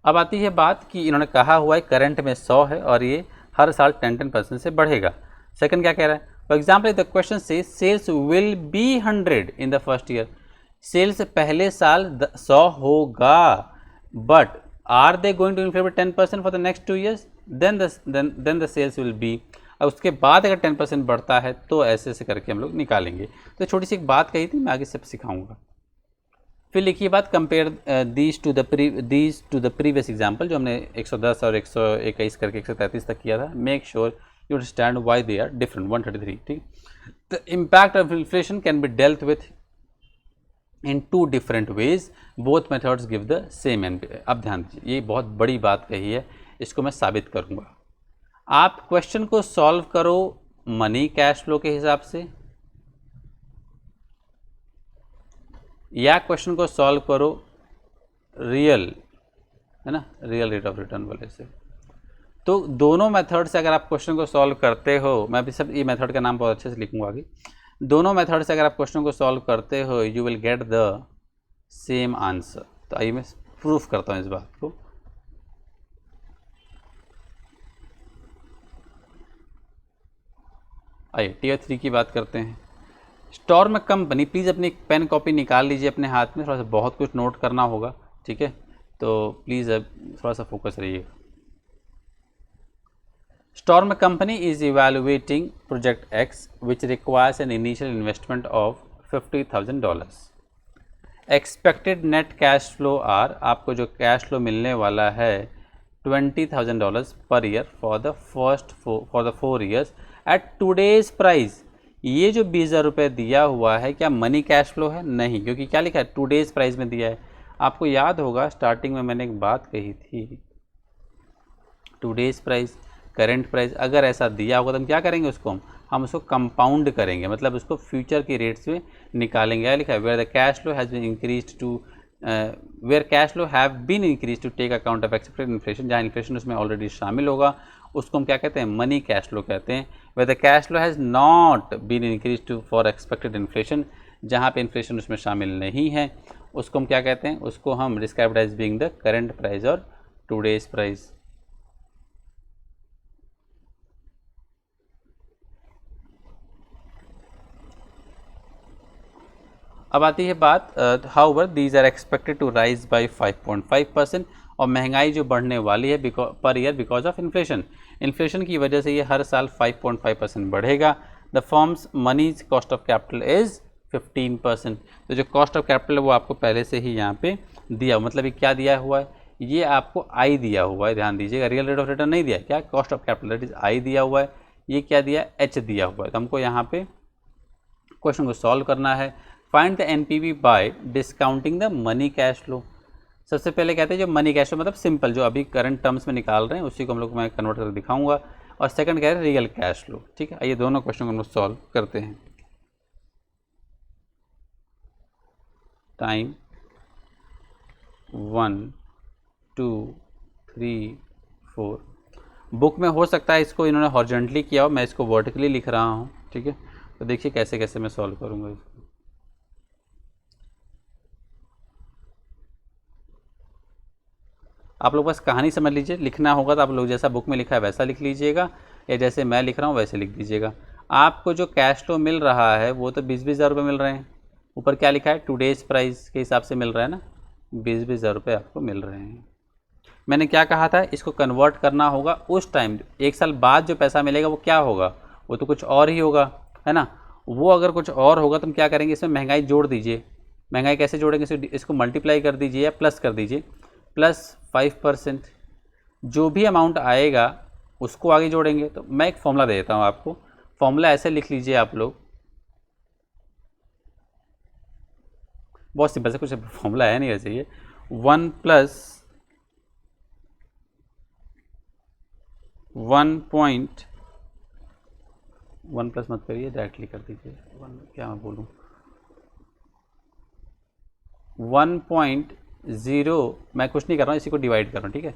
Speaker 1: अब आती है बात कि इन्होंने कहा हुआ है करंट में 100 है और ये हर साल 10% से बढ़ेगा। सेकंड क्या कह रहा है? For example the question says sales will be 100 in the first year, sales पहले साल 100 होगा, but are they going to increase 10% for the next 2 years, then the sales will be. और उसके बाद अगर 10% बढ़ता है तो ऐसे ऐसे करके हम लोग निकालेंगे। तो छोटी सी एक बात कही थी, मैं आगे सब सिखाऊंगा। फिर लिखिए बात, compare these two the previous example, जो हमने 110 और 121 करके 133 तक किया था। Make sure you understand why they are different। 133, ठीक। The impact of inflation can be dealt with in 2 different ways, both methods give the same NP। अब ध्यान दीजिए, ये बहुत बड़ी बात कही है, इसको मैं साबित करूंगा। आप क्वेश्चन को सॉल्व करो मनी कैश फ्लो के हिसाब से, या क्वेश्चन को सॉल्व करो रियल, है ना, रियल रेट ऑफ रिटर्न वाले से। तो दोनों मेथड से अगर आप क्वेश्चन को सॉल्व करते हो, मैं अभी सब ये मेथड का नाम बहुत अच्छे से लिखूंगा आगे, दोनों मेथड से अगर आप क्वेश्चन को सॉल्व करते हो you will get the same answer. तो आइए मैं प्रूफ करता हूँ इस बात को। आइए टीयर 3 की बात करते हैं। स्टॉर्म कंपनी, प्लीज़ अपनी पेन कॉपी निकाल लीजिए अपने हाथ में, थोड़ा सा बहुत कुछ नोट करना होगा, ठीक है, तो प्लीज़ अब थोड़ा सा फोकस रहिए। Storm company is evaluating project X which requires an initial investment of $50,000। Expected net cash flow are, आपको जो कैश फ्लो मिलने वाला है $20,000 पर year for the 4 years at today's price. ये जो 20,000 रुपये दिया हुआ है क्या मनी कैश फ्लो है? नहीं, क्योंकि क्या लिखा है, टूडेज प्राइस में दिया है। आपको याद होगा स्टार्टिंग में मैंने एक बात कही थी, टूडेज प्राइस करेंट प्राइस, अगर ऐसा दिया होगा तो हम क्या करेंगे, उसको हम उसको कंपाउंड करेंगे, मतलब उसको फ्यूचर की रेट्स में निकालेंगे। क्या लिखा है, where the cash flow has been increase to where cash flow have been increase to take account of expected inflation, जहाँ इन्फ्लेशन उसमें ऑलरेडी शामिल होगा उसको हम क्या कहते हैं, मनी कैश फ्लो कहते हैं। Where the cash flow has not been increase to for expected inflation, जहाँ पे इन्फ्लेशन उसमें शामिल नहीं है उसको हम क्या कहते हैं, उसको हम described as being the current price और टूडेज प्राइस। अब आती है बात, however these are expected to rise by 5.5%, और महंगाई जो बढ़ने वाली है per year because of inflation, inflation की वजह से ये हर साल 5.5% बढ़ेगा। The firm's money cost of capital is 15%। तो जो कॉस्ट ऑफ कैपिटल है वो आपको पहले से ही यहाँ पे दिया, मतलब ये क्या दिया हुआ है, ये आपको आई दिया हुआ है, ध्यान दीजिएगा, रियल रेट ऑफ रिटर्न नहीं दिया, क्या cost of capital that is I दिया हुआ है, ये क्या दिया, एच दिया हुआ है। तो हमको यहाँ पे क्वेश्चन को सॉल्व करना है। Find the NPV bye discounting the money cash flow. सबसे पहले कहते हैं जो मनी कैश फ्लो मतलब सिंपल जो अभी करंट टर्म्स में निकाल रहे हैं उसी को हम लोग मैं कन्वर्ट करके दिखाऊंगा, और सेकंड कह रहे हैं रियल कैश फ्लो, ठीक है। ये दोनों क्वेश्चन को हम लोग सॉल्व करते हैं। टाइम 1 2 3 4। बुक में हो सकता है इसको इन्होंने हॉरिजॉन्टली किया हो, मैं इसको वर्टिकली लिख रहा हूँ, ठीक है। तो देखिए कैसे कैसे मैं सॉल्व करूँगा इसको। आप लोग बस कहानी समझ लीजिए, लिखना होगा तो आप लोग जैसा बुक में लिखा है वैसा लिख लीजिएगा, या जैसे मैं लिख रहा हूँ वैसे लिख दीजिएगा। आपको जो कैश फ्लो मिल रहा है वो तो 20-20 हज़ार रुपये मिल रहे हैं। ऊपर क्या लिखा है, टुडेज़ प्राइस के हिसाब से मिल रहा है ना, 20-20 हज़ार रुपये आपको मिल रहे हैं। मैंने क्या कहा था, इसको कन्वर्ट करना होगा उस टाइम, 1 साल बाद जो पैसा मिलेगा वो क्या होगा, वो तो कुछ और ही होगा, है ना। वो अगर कुछ और होगा तो हम क्या करेंगे, इसमें महंगाई जोड़ दीजिए। महंगाई कैसे जोड़ेंगे, इसको मल्टीप्लाई कर दीजिए या प्लस कर दीजिए, +5%। जो भी अमाउंट आएगा उसको आगे जोड़ेंगे। तो मैं एक फॉर्मूला दे देता हूँ आपको, फॉर्मूला ऐसे लिख लीजिए आप लोग, बहुत सिंपल से, कुछ फॉर्मूला है नहीं वैसे ये, 1 प्लस मत करिए, डायरेक्टली कर दीजिए, क्या मैं बोलूँ, 1.0, मैं कुछ नहीं कर रहा हूँ, इसी को डिवाइड कर रहा हूँ, ठीक है।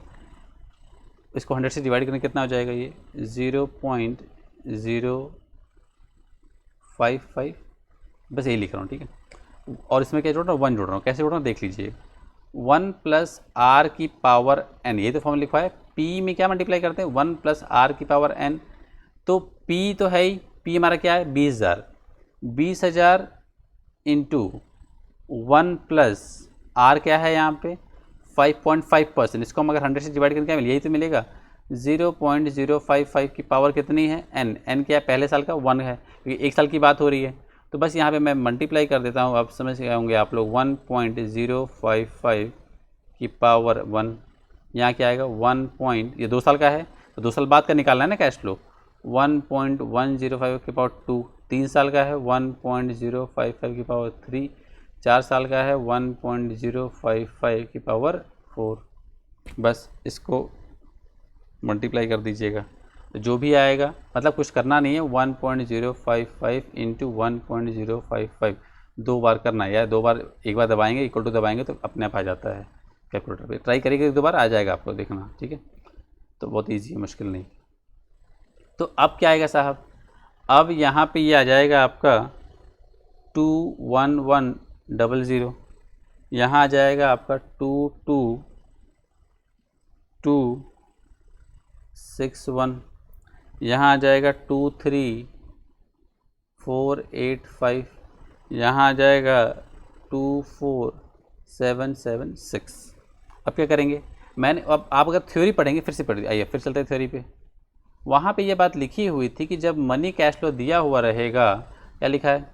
Speaker 1: इसको 100 से डिवाइड करने कितना हो जाएगा, ये 0.055, बस यही लिख रहा हूँ, ठीक है। और इसमें क्या जोड़ रहा हूँ, 1 जोड़ रहा हूँ। कैसे जोड़ रहा हूँ देख लीजिए, 1 + r की पावर n, ये तो फॉर्मूला लिखा है। p में क्या मल्टीप्लाई करते हैं, 1 + r की पावर n। तो p तो है ही, p हमारा क्या है, 20,000। 20,000 इंटू 1 + r क्या है यहाँ पे, 5.5%। इसको हम अगर 100 से डिवाइड करके क्या मिलेगा, यही तो मिलेगा। 0.055 की पावर कितनी है, n। n क्या है, पहले साल का 1 है, क्योंकि 1 साल की बात हो रही है। तो बस यहाँ पे मैं मल्टीप्लाई कर देता हूँ, आप समझ गए होंगे आप लोग। 1.055 की पावर 1, यहाँ क्या आएगा, 1 ये 2 साल का है तो 2 साल बाद का निकालना है ना कैश फ्लो। 1.105 की पावर 2 3 साल का है, 1.055 की पावर 3 4 साल का है, 1.055 की पावर 4। बस इसको मल्टीप्लाई कर दीजिएगा, तो जो भी आएगा, मतलब कुछ करना नहीं है, 1.055 इंटू 1.055 2 बार करना है, या 2 बार, एक बार दबाएंगे इक्वल टू दबाएंगे तो अपने आप आ जाता है कैलकुलेटर पे। ट्राई करिएगा, 2 बार आ जाएगा आपको, देखना, ठीक है। तो बहुत ईजी है, मुश्किल नहीं। तो अब क्या आएगा साहब, अब यहाँ पे ये आ जाएगा आपका 21100, यहाँ आ जाएगा आपका 22261, यहाँ आ जाएगा 23485, यहाँ आ जाएगा 24776। अब क्या करेंगे, मैंने, अब आप अगर थ्योरी पढ़ेंगे, फिर से पढ़िए, आइए फिर चलते हैं थ्योरी पे। वहाँ पे ये बात लिखी हुई थी कि जब मनी कैश फ्लो दिया हुआ रहेगा, क्या लिखा है,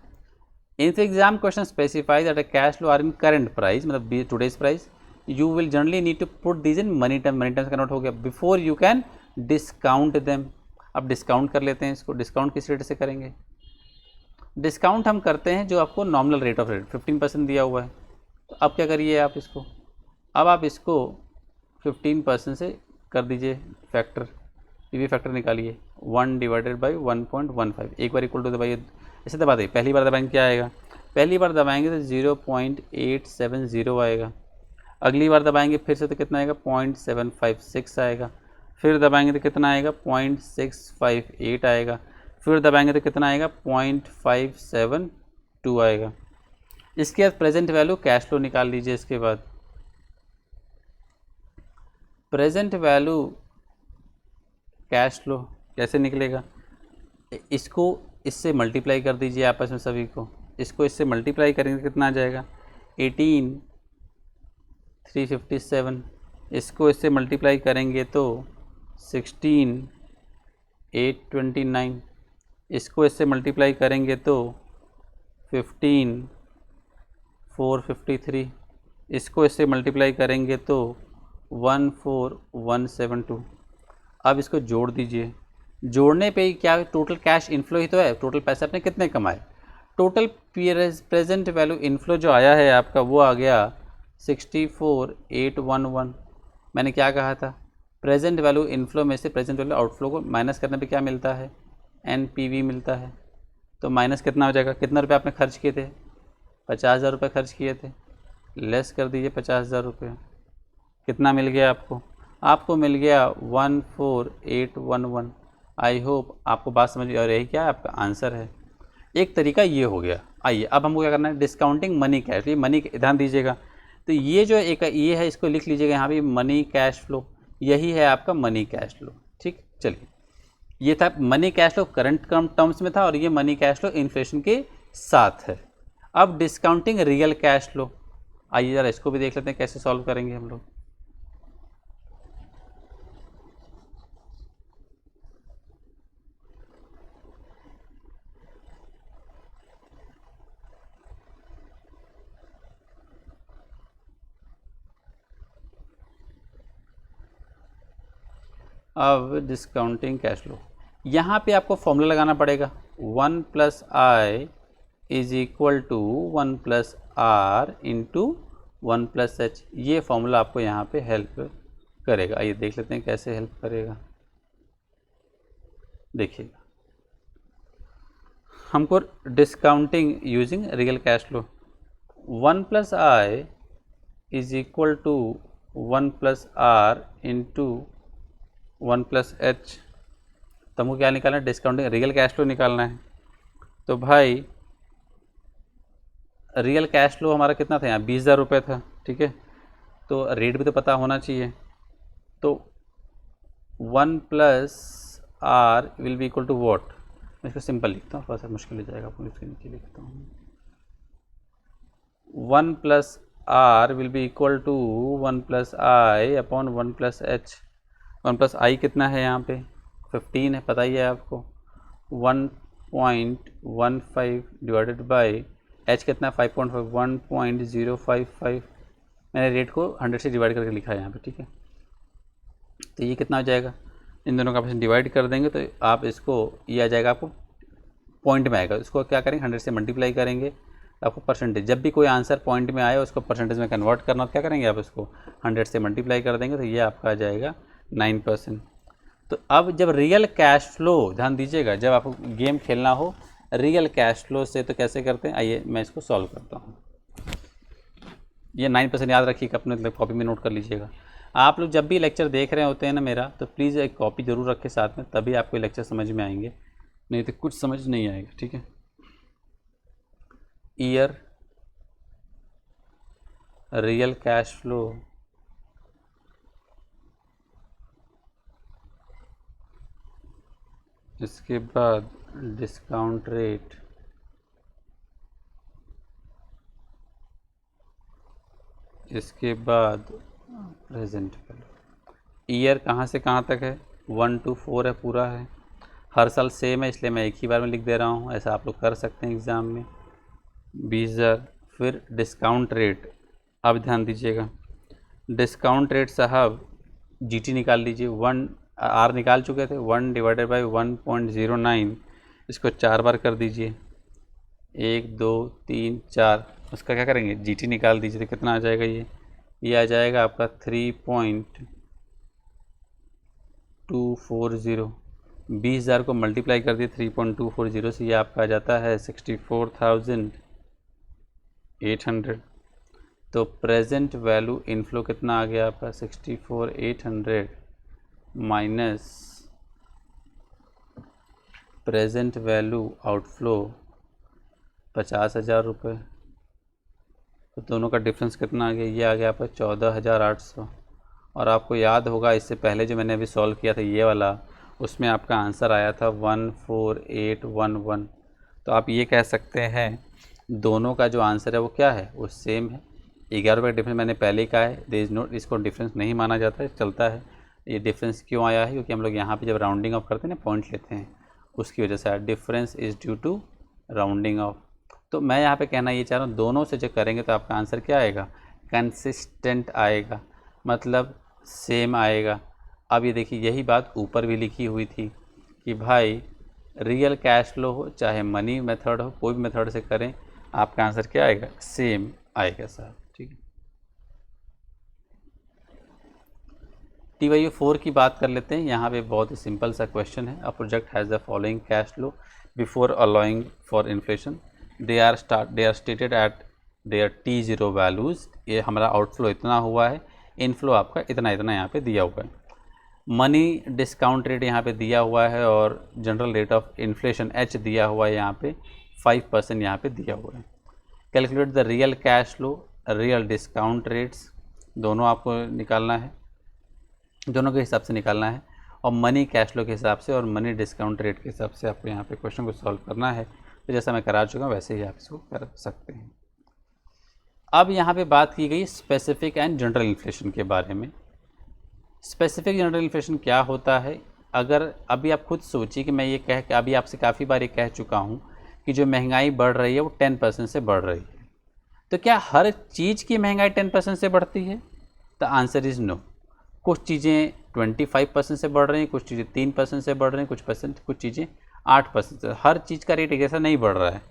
Speaker 1: in exam question specify that a cash flow are in current price, मतलब today's price, you will generally need to put these in money term. Money terms convert हो गया, before you can discount them. अब डिस्काउंट कर लेते हैं इसको। डिस्काउंट किस रेट से करेंगे, डिस्काउंट हम करते हैं जो आपको नॉमिनल रेट ऑफ रेट 15% दिया हुआ है। तो अब क्या करिए आप इसको, अब आप इसको 15% से कर दीजिए फैक्टर, पीवी फैक्टर निकालिए, 1/1.15। एक बार इक्वल टू दबाइए, ऐसे दबा दें, पहली बार दबाएंगे क्या आएगा, पहली बार दबाएंगे तो 0.870 आएगा, अगली बार दबाएंगे फिर से तो कितना आएगा, 0.756 आएगा, फिर दबाएंगे तो कितना आएगा, 0.658 आएगा, फिर दबाएंगे तो कितना आएगा, 0.572 आएगा। इसके बाद प्रेजेंट वैल्यू कैश फ्लो निकाल लीजिए। इसके बाद प्रेजेंट वैल्यू कैश फ्लो कैसे निकलेगा, इसको इससे मल्टीप्लाई कर दीजिए आपस में सभी को, इसको इससे मल्टीप्लाई करेंगे कितना आ जाएगा, 18357, इसको इससे मल्टीप्लाई करेंगे तो 16829, इसको इससे मल्टीप्लाई करेंगे तो 15453, इसको इससे मल्टीप्लाई करेंगे तो 14172। अब इसको जोड़ दीजिए, जोड़ने पे ही क्या टोटल कैश इनफ्लो ही तो है, टोटल पैसे आपने कितने कमाए। टोटल प्रेजेंट वैल्यू इनफ्लो जो आया है आपका वो आ गया 64811। मैंने क्या कहा था, प्रेजेंट वैल्यू इनफ्लो में से प्रेजेंट वैल्यू आउटफ्लो को माइनस करने पे क्या मिलता है, एनपीवी मिलता है। तो माइनस कितना हो जाएगा, कितना रुपये आपने खर्च किए थे, 50,000 रुपये खर्च किए थे, लेस कर दीजिए 50,000 रुपये, कितना मिल गया आपको? आपको मिल गया 14811। आई होप आपको बात समझ गई और यही क्या है आपका आंसर है। एक तरीका ये हो गया। आइए अब हमको क्या करना है, डिस्काउंटिंग मनी कैश। ये मनी, ध्यान दीजिएगा, तो ये जो एक ये है इसको लिख लीजिएगा यहाँ भी, मनी कैश फ्लो, यही है आपका मनी कैश फ्लो। ठीक, चलिए ये था money cash flow current terms में था, और ये मनी कैश फ्लो इन्फ्लेशन के साथ है। अब डिस्काउंटिंग रियल कैश फ्लो, आइए ज़रा इसको भी देख लेते हैं कैसे सॉल्व करेंगे हम लोग। अब डिस्काउंटिंग कैश फ्लो, यहाँ पे आपको फॉर्मूला लगाना पड़ेगा, 1 + I is equal to 1 + R into 1 + H। ये फॉर्मूला आपको यहाँ पे हेल्प करेगा। आइए देख लेते हैं कैसे हेल्प करेगा। देखिएगा, हमको discounting using real cash flow, 1 + I is equal to 1 + R into 1 + H। तो हमको क्या निकालना है, डिस्काउंटिंग रियल कैश फ्लो निकालना है। तो भाई रियल कैश फ्लो हमारा कितना था यहाँ, 20,000 रुपये था। ठीक है, तो रेट भी तो पता होना चाहिए। तो 1 + R will be equal to what, मैं इसको सिंपल लिखता हूँ, थोड़ा सा मुश्किल हो जाएगा, आपको इसके नीचे लिखता हूँ। 1 + R will be equal to 1 + I upon 1 + H। 1 + I कितना है यहाँ पे, 15 है, पता ही है आपको। 1.15 डिवाइडेड बाई H कितना, 5.5, 1.055। मैंने रेट को 100 से डिवाइड करके लिखा है यहाँ पे। ठीक है, तो ये कितना हो जाएगा, इन दोनों का आपस में डिवाइड कर देंगे तो आप इसको, ये आ जाएगा आपको पॉइंट में आएगा। इसको क्या करेंगे, 100 से मल्टीप्लाई करेंगे, आपको परसेंटेज, जब भी कोई आंसर पॉइंट में आए उसको परसेंटेज में कन्वर्ट करना, तो क्या करेंगे आप इसको 100 से मल्टीप्लाई कर देंगे, तो ये आपका आ जाएगा 9%। तो अब जब रियल कैश फ्लो, ध्यान दीजिएगा, जब आपको गेम खेलना हो रियल कैश फ्लो से तो कैसे करते हैं, आइए मैं इसको सॉल्व करता हूँ। ये 9% याद रखिएगा, अपने कॉपी में नोट कर लीजिएगा। आप लोग जब भी लेक्चर देख रहे होते हैं ना मेरा, तो प्लीज़ एक कॉपी ज़रूर रखें साथ में, तभी आपको लेक्चर समझ में आएंगे, नहीं तो कुछ समझ नहीं आएगा। ठीक है, ईयर रियल कैश फ्लो इसके बाद डिस्काउंट रेट, इसके बाद प्रेजेंट वैल्यू। ईयर कहाँ से कहाँ तक है, 1 to 4 है, पूरा है, हर साल सेम है, इसलिए मैं एक ही बार में लिख दे रहा हूँ। ऐसा आप लोग कर सकते हैं एग्ज़ाम में। 20,000, फिर डिस्काउंट रेट। अब ध्यान दीजिएगा, डिस्काउंट रेट साहब जीटी निकाल लीजिए, 1 आर निकाल चुके थे, 1 डिवाइडेड बाई 1.09, इसको 4 बार कर दीजिए, 1 2 3 4, उसका क्या करेंगे, जीटी निकाल दीजिए, तो कितना आ जाएगा, ये आ जाएगा आपका 3.240। 20,000 को मल्टीप्लाई कर दिए 3.240 से, ये आपका आ जाता है 64,800। तो प्रेजेंट वैल्यू इनफ्लो कितना आ गया आपका, 64,800 माइनस प्रेजेंट वैल्यू आउटफ्लो 50,000 रुपये। तो दोनों का डिफरेंस कितना आ गया, ये आ गया आपका 14,800। और आपको याद होगा इससे पहले जो मैंने अभी सॉल्व किया था ये वाला, उसमें आपका आंसर आया था 14811। तो आप ये कह सकते हैं दोनों का जो आंसर है वो क्या है, वो सेम है। 11 रुपये का डिफरेंस मैंने पहले ही कहा है, देयर इज़ नो, इसको डिफरेंस नहीं माना जाता है, चलता है। ये डिफरेंस क्यों आया है, क्योंकि हम लोग यहाँ पे जब राउंडिंग ऑफ करते हैं ना, पॉइंट लेते हैं, उसकी वजह से difference is due to rounding off. तो मैं यहाँ पे कहना ये चाह रहा हूँ, दोनों से जो करेंगे तो आपका आंसर क्या आएगा, कंसिस्टेंट आएगा, मतलब सेम आएगा। अब ये देखिए, यही बात ऊपर भी लिखी हुई थी कि भाई रियल कैश फ्लो हो चाहे मनी मेथड हो, कोई भी मेथड से करें आपका आंसर क्या आएगा, सेम आएगा साहब। ठीक है, TYU 4 की बात कर लेते हैं। यहाँ पे बहुत ही सिंपल सा क्वेश्चन है। A project has the following cash flow before allowing for inflation, they are stated at their T0 values. ये हमारा आउटफ्लो इतना हुआ है, इनफ्लो आपका इतना इतना यहाँ पे दिया हुआ है। मनी डिस्काउंट रेट यहाँ पे दिया हुआ है और general rate of inflation H दिया हुआ है, यहाँ पे 5% यहाँ पे दिया हुआ है। Calculate the real cash flow, real discount rates, दोनों आपको निकालना है, दोनों के हिसाब से निकालना है, और मनी कैश फ्लो के हिसाब से और मनी डिस्काउंट रेट के हिसाब से आपको यहाँ पे क्वेश्चन को सॉल्व करना है। तो जैसा मैं करा चुका हूँ वैसे ही आप इसको कर सकते हैं। अब यहाँ पे बात की गई स्पेसिफिक एंड जनरल इन्फ्लेशन के बारे में। स्पेसिफिक जनरल इन्फ्लेशन क्या होता है? अगर अभी आप खुद सोचिए कि मैं ये अभी आपसे काफ़ी बार ये कह चुका हूँ कि जो महंगाई बढ़ रही है वो 10% से बढ़ रही है, तो क्या हर चीज़ की महंगाई 10% से बढ़ती है? The answer is no. कुछ चीज़ें 25% से बढ़ रही हैं, कुछ चीज़ें 3% से बढ़ रही हैं, कुछ चीज़ें 8% से। हर चीज़ का रेट एक जैसा नहीं बढ़ रहा है।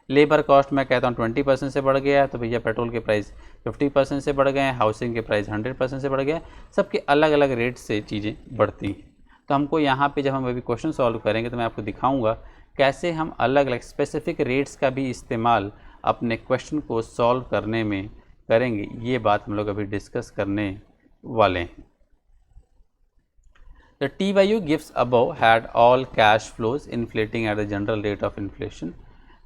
Speaker 1: लेबर कॉस्ट मैं कहता हूँ 20% से बढ़ गया है, तो भैया पेट्रोल के प्राइस 50% से बढ़ गए हैं, हाउसिंग के प्राइस 100% से बढ़ गया है। सबके अलग अलग रेट से चीज़ें बढ़ती हैं। तो हमको यहाँ पे जब हम अभी क्वेश्चन सॉल्व करेंगे तो मैं आपको दिखाऊंगा कैसे हम अलग अलग स्पेसिफिक रेट्स का भी इस्तेमाल अपने क्वेश्चन को सॉल्व करने में करेंगे। ये बात हम लोग अभी डिस्कस करने वाले हैं। The TYU gives above had all cash flows inflating at the general rate of inflation।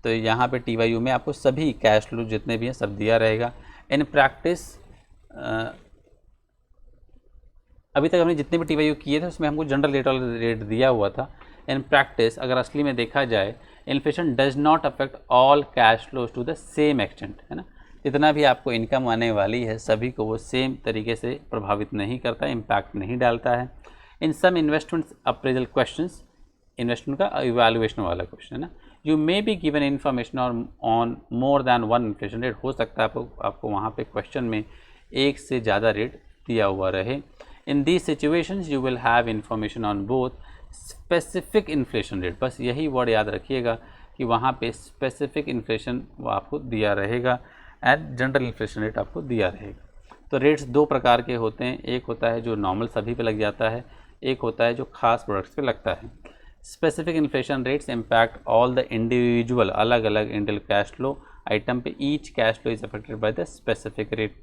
Speaker 1: तो यहाँ पे TYU में आपको सभी कैश फ्लो जितने भी हैं सब दिया रहेगा। इन प्रैक्टिस अभी तक हमने जितने भी TYU किए थे उसमें हमको जनरल रेट दिया हुआ था। इन प्रैक्टिस अगर असली में देखा जाए, inflation does not affect all cash flows to the same extent, है ना। जितना भी आपको इनकम आने वाली है सभी को वो सेम तरीके से प्रभावित नहीं करता, इम्पैक्ट नहीं डालता है। In some investment appraisal questions, investment का इवैल्यूएशन वाला क्वेश्चन है ना, you may be given information on more than one inflation rate. हो सकता है आपको वहाँ पे क्वेश्चन में एक से ज़्यादा रेट दिया हुआ रहे। In these situations you will have information on both specific inflation rate, बस यही वर्ड याद रखिएगा कि वहाँ पे स्पेसिफिक इन्फ्लेशन आपको दिया रहेगा एंड जनरल इन्फ्लेशन रेट आपको दिया रहेगा। तो रेट्स दो प्रकार के होते हैं, एक होता है जो नॉर्मल सभी पे लग जाता है, एक होता है जो खास प्रोडक्ट्स पे लगता है। Specific inflation rates impact all the individual अलग अलग इंडिविजुअल कैश फ्लो आइटम पे, each cash flow is affected by the specific rate.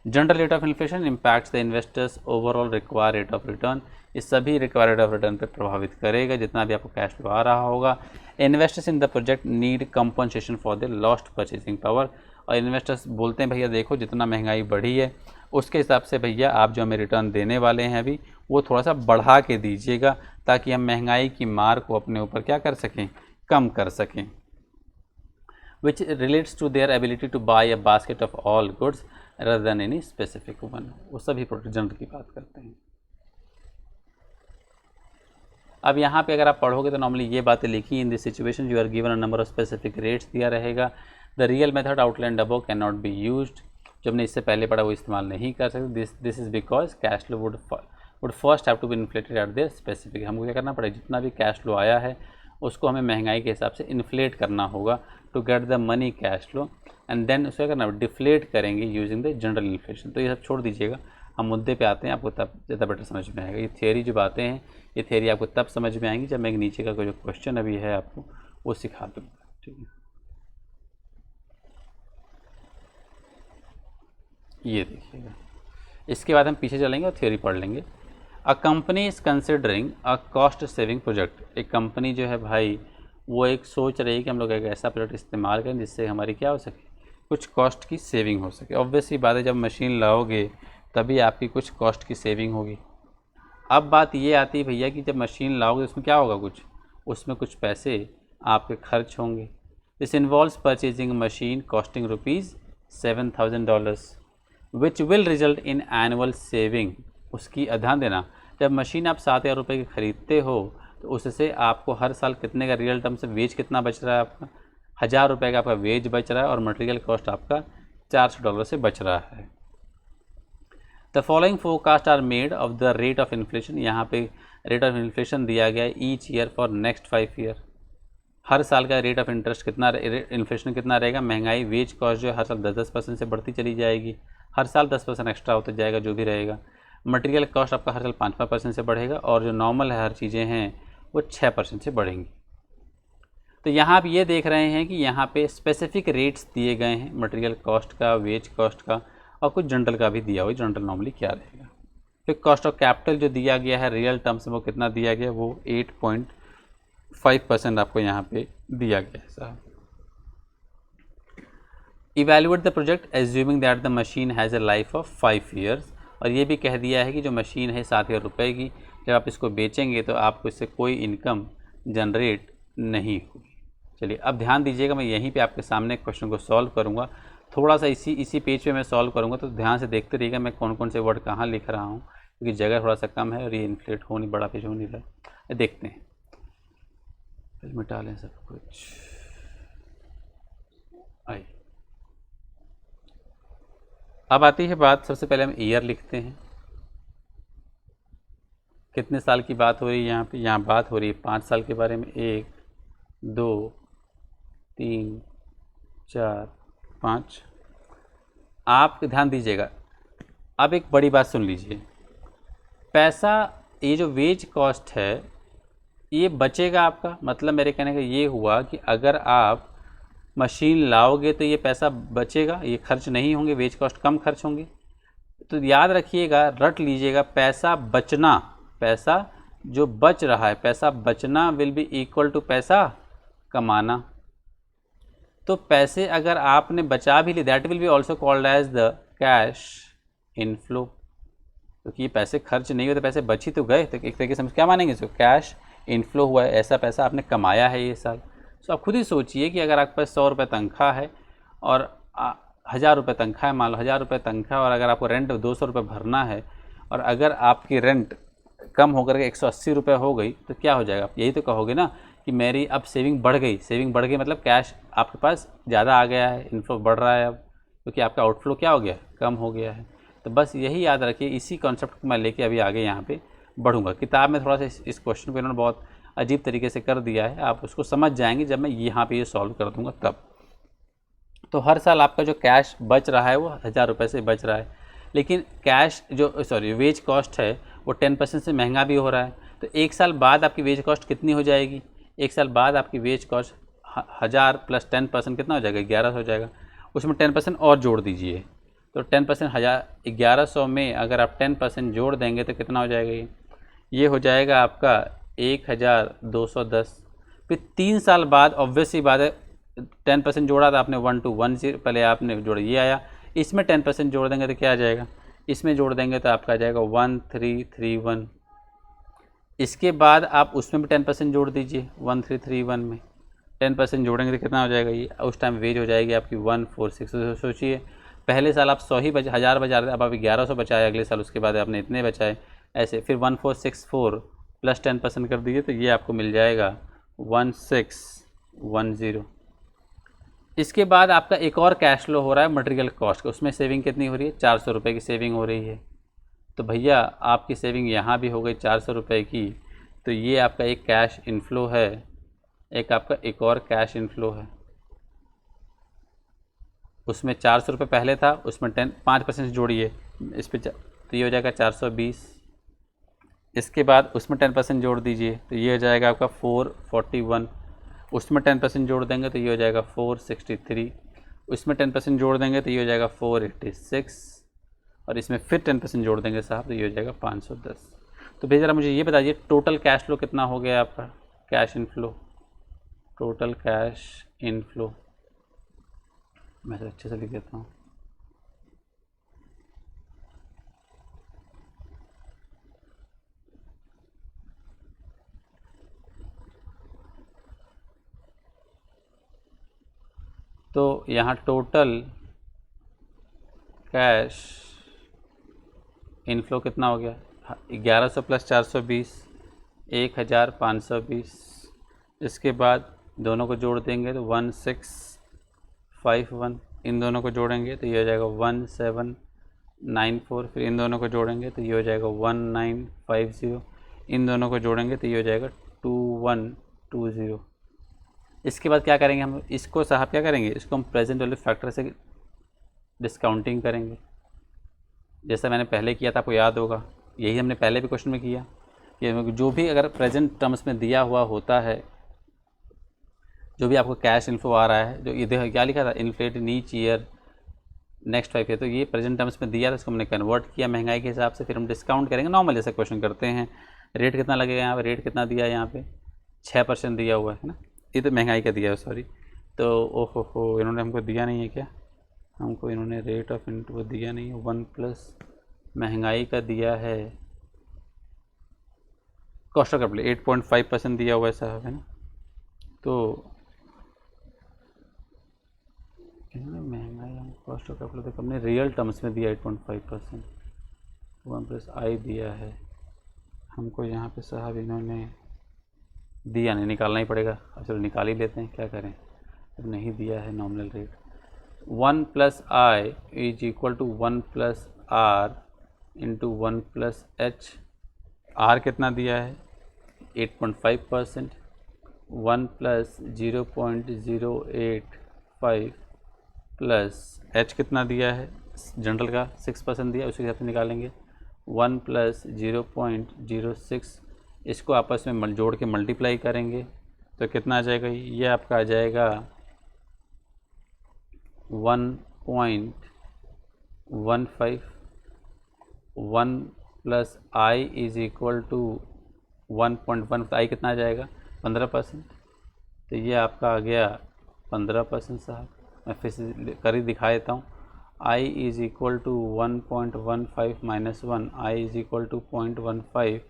Speaker 1: General rate of inflation impacts the investors overall required rate of return, इस सभी रिक्वायर्ड रेट ऑफ रिटर्न पे प्रभावित करेगा जितना भी आपको कैश फ्लो आ रहा होगा। Investors in the project need compensation for the lost purchasing power, और इन्वेस्टर्स बोलते हैं भैया देखो जितना महंगाई बढ़ी है उसके हिसाब से भैया आप जो हमें रिटर्न देने वाले हैं अभी वो थोड़ा सा बढ़ा के दीजिएगा ताकि हम महंगाई की मार को अपने ऊपर क्या कर सकें, कम कर सकें। Which relates to their ability to buy a basket of all goods rather than any specific one, वो सभी प्रोडक्ट जनरल की बात करते हैं। अब यहाँ पे अगर आप पढ़ोगे तो नॉर्मली ये बातें लिखी, in this situation you are given a number of specific rates दिया रहेगा। The real method outline above can not be used, जो हमने इससे पहले पढ़ा वो इस्तेमाल नहीं कर सकते। This is because cash flow would first have to be inflated at their specific, हमको क्या करना पड़ेगा, जितना भी कैश फ्लो आया है उसको हमें महंगाई के हिसाब से इन्फ्लेट करना होगा to get the money cash flow, and then उसको क्या करना डिफ्लेट करेंगे यूजिंग द जनरल इन्फ्लेशन। तो ये सब छोड़ दीजिएगा, हम मुद्दे पे आते हैं, आपको तब ज़्यादा बेटर समझ में आएगा। ये थियरी जो बातें हैं ये थियरी आपको तब समझ में आएंगी जब मैं एक नीचे का कोई जो क्वेश्चन अभी है आपको वो सिखा दूँगा, ठीक है। ये देखिएगा, इसके बाद हम पीछे चलेंगे और थियरी पढ़ लेंगे। A company is considering a cost saving project, एक कंपनी जो है भाई वो एक सोच रही है कि हम लोग एक ऐसा प्रोजेक्ट इस्तेमाल करें जिससे हमारी क्या हो सके, कुछ कॉस्ट की सेविंग हो सके। ऑब्वियसली बात है जब मशीन लाओगे तभी आपकी कुछ कॉस्ट की सेविंग होगी। अब बात ये आती है भैया कि जब मशीन लाओगे उसमें क्या होगा, उसमें कुछ पैसे आपके खर्च होंगे। This involves purchasing machine costing $7,000 which will result in annual saving. उसकी ध्यान देना, जब मशीन आप 7,000 रुपये की ख़रीदते हो तो उससे आपको हर साल कितने का रियल टर्म से वेज कितना बच रहा है, आपका 1,000 रुपये का आपका वेज बच रहा है और मटेरियल कॉस्ट आपका $400 से बच रहा है। The following forecast are made of the rate of inflation, यहाँ पे रेट ऑफ इन्फ्लेशन दिया गया है each year for next 5 year. हर साल का रेट ऑफ इंटरेस्ट कितना, इन्फ्लेशन कितना रहेगा, महंगाई वेज कॉस्ट जो है हर साल 10% से बढ़ती चली जाएगी, हर साल 10% एक्स्ट्रा होता जाएगा जो भी रहेगा। मटेरियल कॉस्ट आपका हर साल 5% से बढ़ेगा और जो नॉर्मल है हर चीज़ें हैं वो 6% से बढ़ेंगी। तो यहाँ आप ये देख रहे हैं कि यहाँ पे स्पेसिफिक रेट्स दिए गए हैं मटेरियल कॉस्ट का, वेज कॉस्ट का और कुछ जनरल का भी दिया हुआ है, जनरल नॉर्मली क्या रहेगा। फिर कॉस्ट ऑफ कैपिटल जो दिया गया है रियल टर्म्स में वो कितना दिया गया, वो 8.5% आपको यहाँ पे दिया गया है साहब। Evaluate the project assuming that the machine has a life of 5 years, और ये भी कह दिया है कि जो मशीन है 7,000 रुपये की, जब आप इसको बेचेंगे तो आपको इससे कोई इनकम जनरेट नहीं होगी। चलिए अब ध्यान दीजिएगा, मैं यहीं पे आपके सामने क्वेश्चन को सॉल्व करूँगा, थोड़ा सा इसी पेज पे मैं सॉल्व करूँगा, तो ध्यान से देखते रहिएगा मैं कौन कौन से वर्ड कहाँ लिख रहा हूँ, क्योंकि जगह थोड़ा सा कम है और ये इन्फ्लेट हो नहीं, बड़ा पेज हो नहीं रहा। देखते हैं, फिर मिटा लें सब कुछ। आइए अब आती है बात, सबसे पहले हम ईयर लिखते हैं। कितने साल की बात हो रही है यहाँ पे, यहाँ बात हो रही है 5 साल के बारे में। 1 2 3 4 5। आप ध्यान दीजिएगा, अब एक बड़ी बात सुन लीजिए, पैसा ये जो वेज कॉस्ट है ये बचेगा आपका, मतलब मेरे कहने का ये हुआ कि अगर आप मशीन लाओगे तो ये पैसा बचेगा, ये खर्च नहीं होंगे, वेज कॉस्ट कम खर्च होंगे। तो याद रखिएगा, रट लीजिएगा, पैसा बचना, पैसा जो बच रहा है, पैसा बचना विल बी इक्वल टू पैसा कमाना। तो पैसे अगर आपने बचा भी ली, that will be also called as the cash inflow, क्योंकि ये पैसे खर्च नहीं हुए तो पैसे बच ही तो गए, तो एक तरीके से हम क्या मानेंगे इसको, कैश इनफ्लो हुआ है, ऐसा पैसा आपने कमाया है ये साल। तो आप खुद ही सोचिए कि अगर आपके पास 100 रुपये तनख्वाह है और 1000 रुपये तनख्वाह है, मान लो 1000 रुपये तनख्वाह, और अगर आपको रेंट 200 रुपये भरना है, और अगर आपकी रेंट कम होकर के 180 रुपये हो गई, तो क्या हो जाएगा, आप यही तो कहोगे ना कि मेरी अब सेविंग बढ़ गई। सेविंग बढ़ गई मतलब कैश आपके पास ज़्यादा आ गया है, इनफ्लो बढ़ रहा है अब, क्योंकि आपका आउटफ्लो क्या हो गया, कम हो गया है। तो बस यही याद रखिए, इसी कॉन्सेप्ट को मैं लेके अभी आगे यहाँ पे बढ़ूँगा। किताब में थोड़ा सा इस क्वेश्चन को इन्होंने बहुत अजीब तरीके से कर दिया है, आप उसको समझ जाएंगे जब मैं यहाँ पे ये सॉल्व कर दूँगा तब। तो हर साल आपका जो कैश बच रहा है वो 1000 रुपये से बच रहा है, लेकिन कैश जो वेज कॉस्ट है वो 10% से महंगा भी हो रहा है। तो एक साल बाद आपकी वेज कॉस्ट कितनी हो जाएगी, एक साल बाद आपकी वेज कॉस्ट 1000 प्लस 10% कितना हो जाएगा, 1100 हो जाएगा। उसमें 10% और जोड़ दीजिए, तो 10% 1100 में अगर आप 10% जोड़ देंगे तो कितना हो जाएगा, ये हो जाएगा आपका 1210। फिर 3 साल बाद ऑब्वियसली बात है, 10% जोड़ा था आपने 1210, पहले आपने जोड़ा ये आया, इसमें 10% जोड़ देंगे तो क्या आ जाएगा, इसमें जोड़ देंगे तो आपका आ जाएगा 1331। इसके बाद आप उसमें भी 10% जोड़ दीजिए, 1331 में 10% जोड़ेंगे तो कितना हो जाएगा, ये उस टाइम वेज हो जाएगी आपकी 146। तो सोचिए पहले साल आप 100 ही 1000 बचा रहे थे, अब आप 1100 बचाए, अगले साल उसके बाद आपने इतने बचाए, ऐसे फिर 1464 प्लस 10% कर दीजिए तो ये आपको मिल जाएगा 1610। इसके बाद आपका एक और कैश फ्लो हो रहा है मटेरियल कॉस्ट का, उसमें सेविंग कितनी हो रही है, 400 रुपये की सेविंग हो रही है। तो भैया आपकी सेविंग यहाँ भी हो गई 400 रुपये की, तो ये आपका एक कैश इनफ्लो है, एक आपका एक और कैश इनफ्लो है। उसमें 400 रुपये पहले था, उसमें 5% जोड़िए इस पर, तो ये हो जाएगा 420। इसके बाद उसमें 10% जोड़ दीजिए तो ये हो जाएगा आपका 441। उसमें 10% जोड़ देंगे तो ये हो जाएगा 463। उसमें 10% जोड़ देंगे तो ये हो जाएगा 486, और इसमें फिर 10% जोड़ देंगे साहब तो ये हो जाएगा 510। तो भैया ज़रा मुझे ये बताइए टोटल कैश फ्लो कितना हो गया आपका, cash inflow, total cash inflow, मैं अच्छे से लिख देता हूँ। तो यहाँ टोटल कैश इनफ्लो कितना हो गया, 1100 प्लस 420, 1520। इसके बाद दोनों को जोड़ देंगे तो 1651, इन दोनों को जोड़ेंगे तो ये हो जाएगा 1794। फिर इन दोनों को जोड़ेंगे तो ये हो जाएगा 1950, इन दोनों को जोड़ेंगे तो ये हो जाएगा 2120। इसके बाद क्या करेंगे हम, इसको साहब क्या करेंगे, इसको हम प्रेजेंट वैल्यू फैक्टर से डिस्काउंटिंग करेंगे, जैसा मैंने पहले किया था, आपको याद होगा, यही हमने पहले भी क्वेश्चन में किया कि जो भी अगर प्रेजेंट टर्म्स में दिया हुआ होता है, जो भी आपको कैश इन्फ्लो आ रहा है, जो ये देखो क्या लिखा था, inflate in each year next 5 है। तो ये प्रेजेंट टर्म्स में दिया था, इसको हमने कन्वर्ट किया महंगाई के हिसाब से, फिर हम डिस्काउंट करेंगे। नॉर्मल जैसा क्वेश्चन करते हैं, रेट कितना लगेगा यहाँ पे, रेट कितना दिया है यहाँ पे 6% दिया हुआ है ना, ये तो महंगाई का दिया है सॉरी। तो ओहो इन्होंने हमको दिया नहीं है क्या, हमको इन्होंने रेट ऑफ इंटू दिया नहीं है, 1 प्लस महंगाई का दिया है कॉस्ट ऑफ कैपिटल 8.5% दिया हुआ है साहब, है ना। तो इन्होंने महंगाई हम कॉस्ट ऑफ कैपिटल तो हमने रियल टर्म्स में दिया 8.5%, 1 प्लस आई दिया है हमको यहाँ पे साहब, इन्होंने दिया नहीं, निकालना ही पड़ेगा। अब चलो निकाल ही लेते हैं, क्या करें, अब नहीं दिया है nominal rate. 1 plus I is equal to 1 plus R into 1 plus H. R कितना दिया है 8.5%, 1 प्लस 0.085 प्लस एच कितना दिया है जनरल का 6% दिया, उसी हिसाब से निकालेंगे। 1 प्लस 0.06, इसको आपस में जोड़ के मल्टीप्लाई करेंगे तो कितना आ जाएगा, ये आपका आ जाएगा 1.15। 1 plus I is equal to 1.1, I कितना आ जाएगा 15%, तो ये आपका आ गया 15% साहब। मैं फिर से कर ही दिखा देता हूँ, I is equal to 1.15 minus 1, I is equal to 0.15,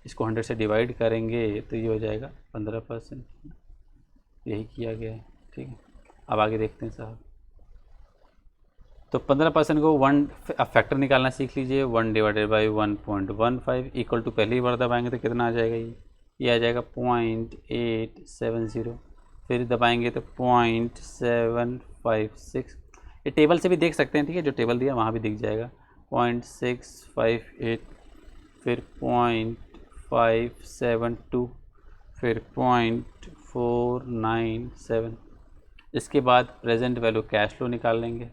Speaker 1: इसको 100 से डिवाइड करेंगे तो ये हो जाएगा 15%, यही किया गया है, ठीक है। अब आगे देखते हैं साहब। तो 15% को 1 फैक्टर निकालना सीख लीजिए, 1 डिवाइडेड बाई 1.15 इक्वल टू पहली बार दबाएंगे तो कितना आ जाएगा, ये आ जाएगा 0.870, फिर दबाएंगे तो 0.756, ये टेबल से भी देख सकते हैं, ठीक है, जो टेबल दिया वहाँ भी दिख जाएगा 0.658, फिर 0.572, फिर 0.497। इसके बाद प्रेजेंट वैल्यू कैश फ्लो निकाल लेंगे।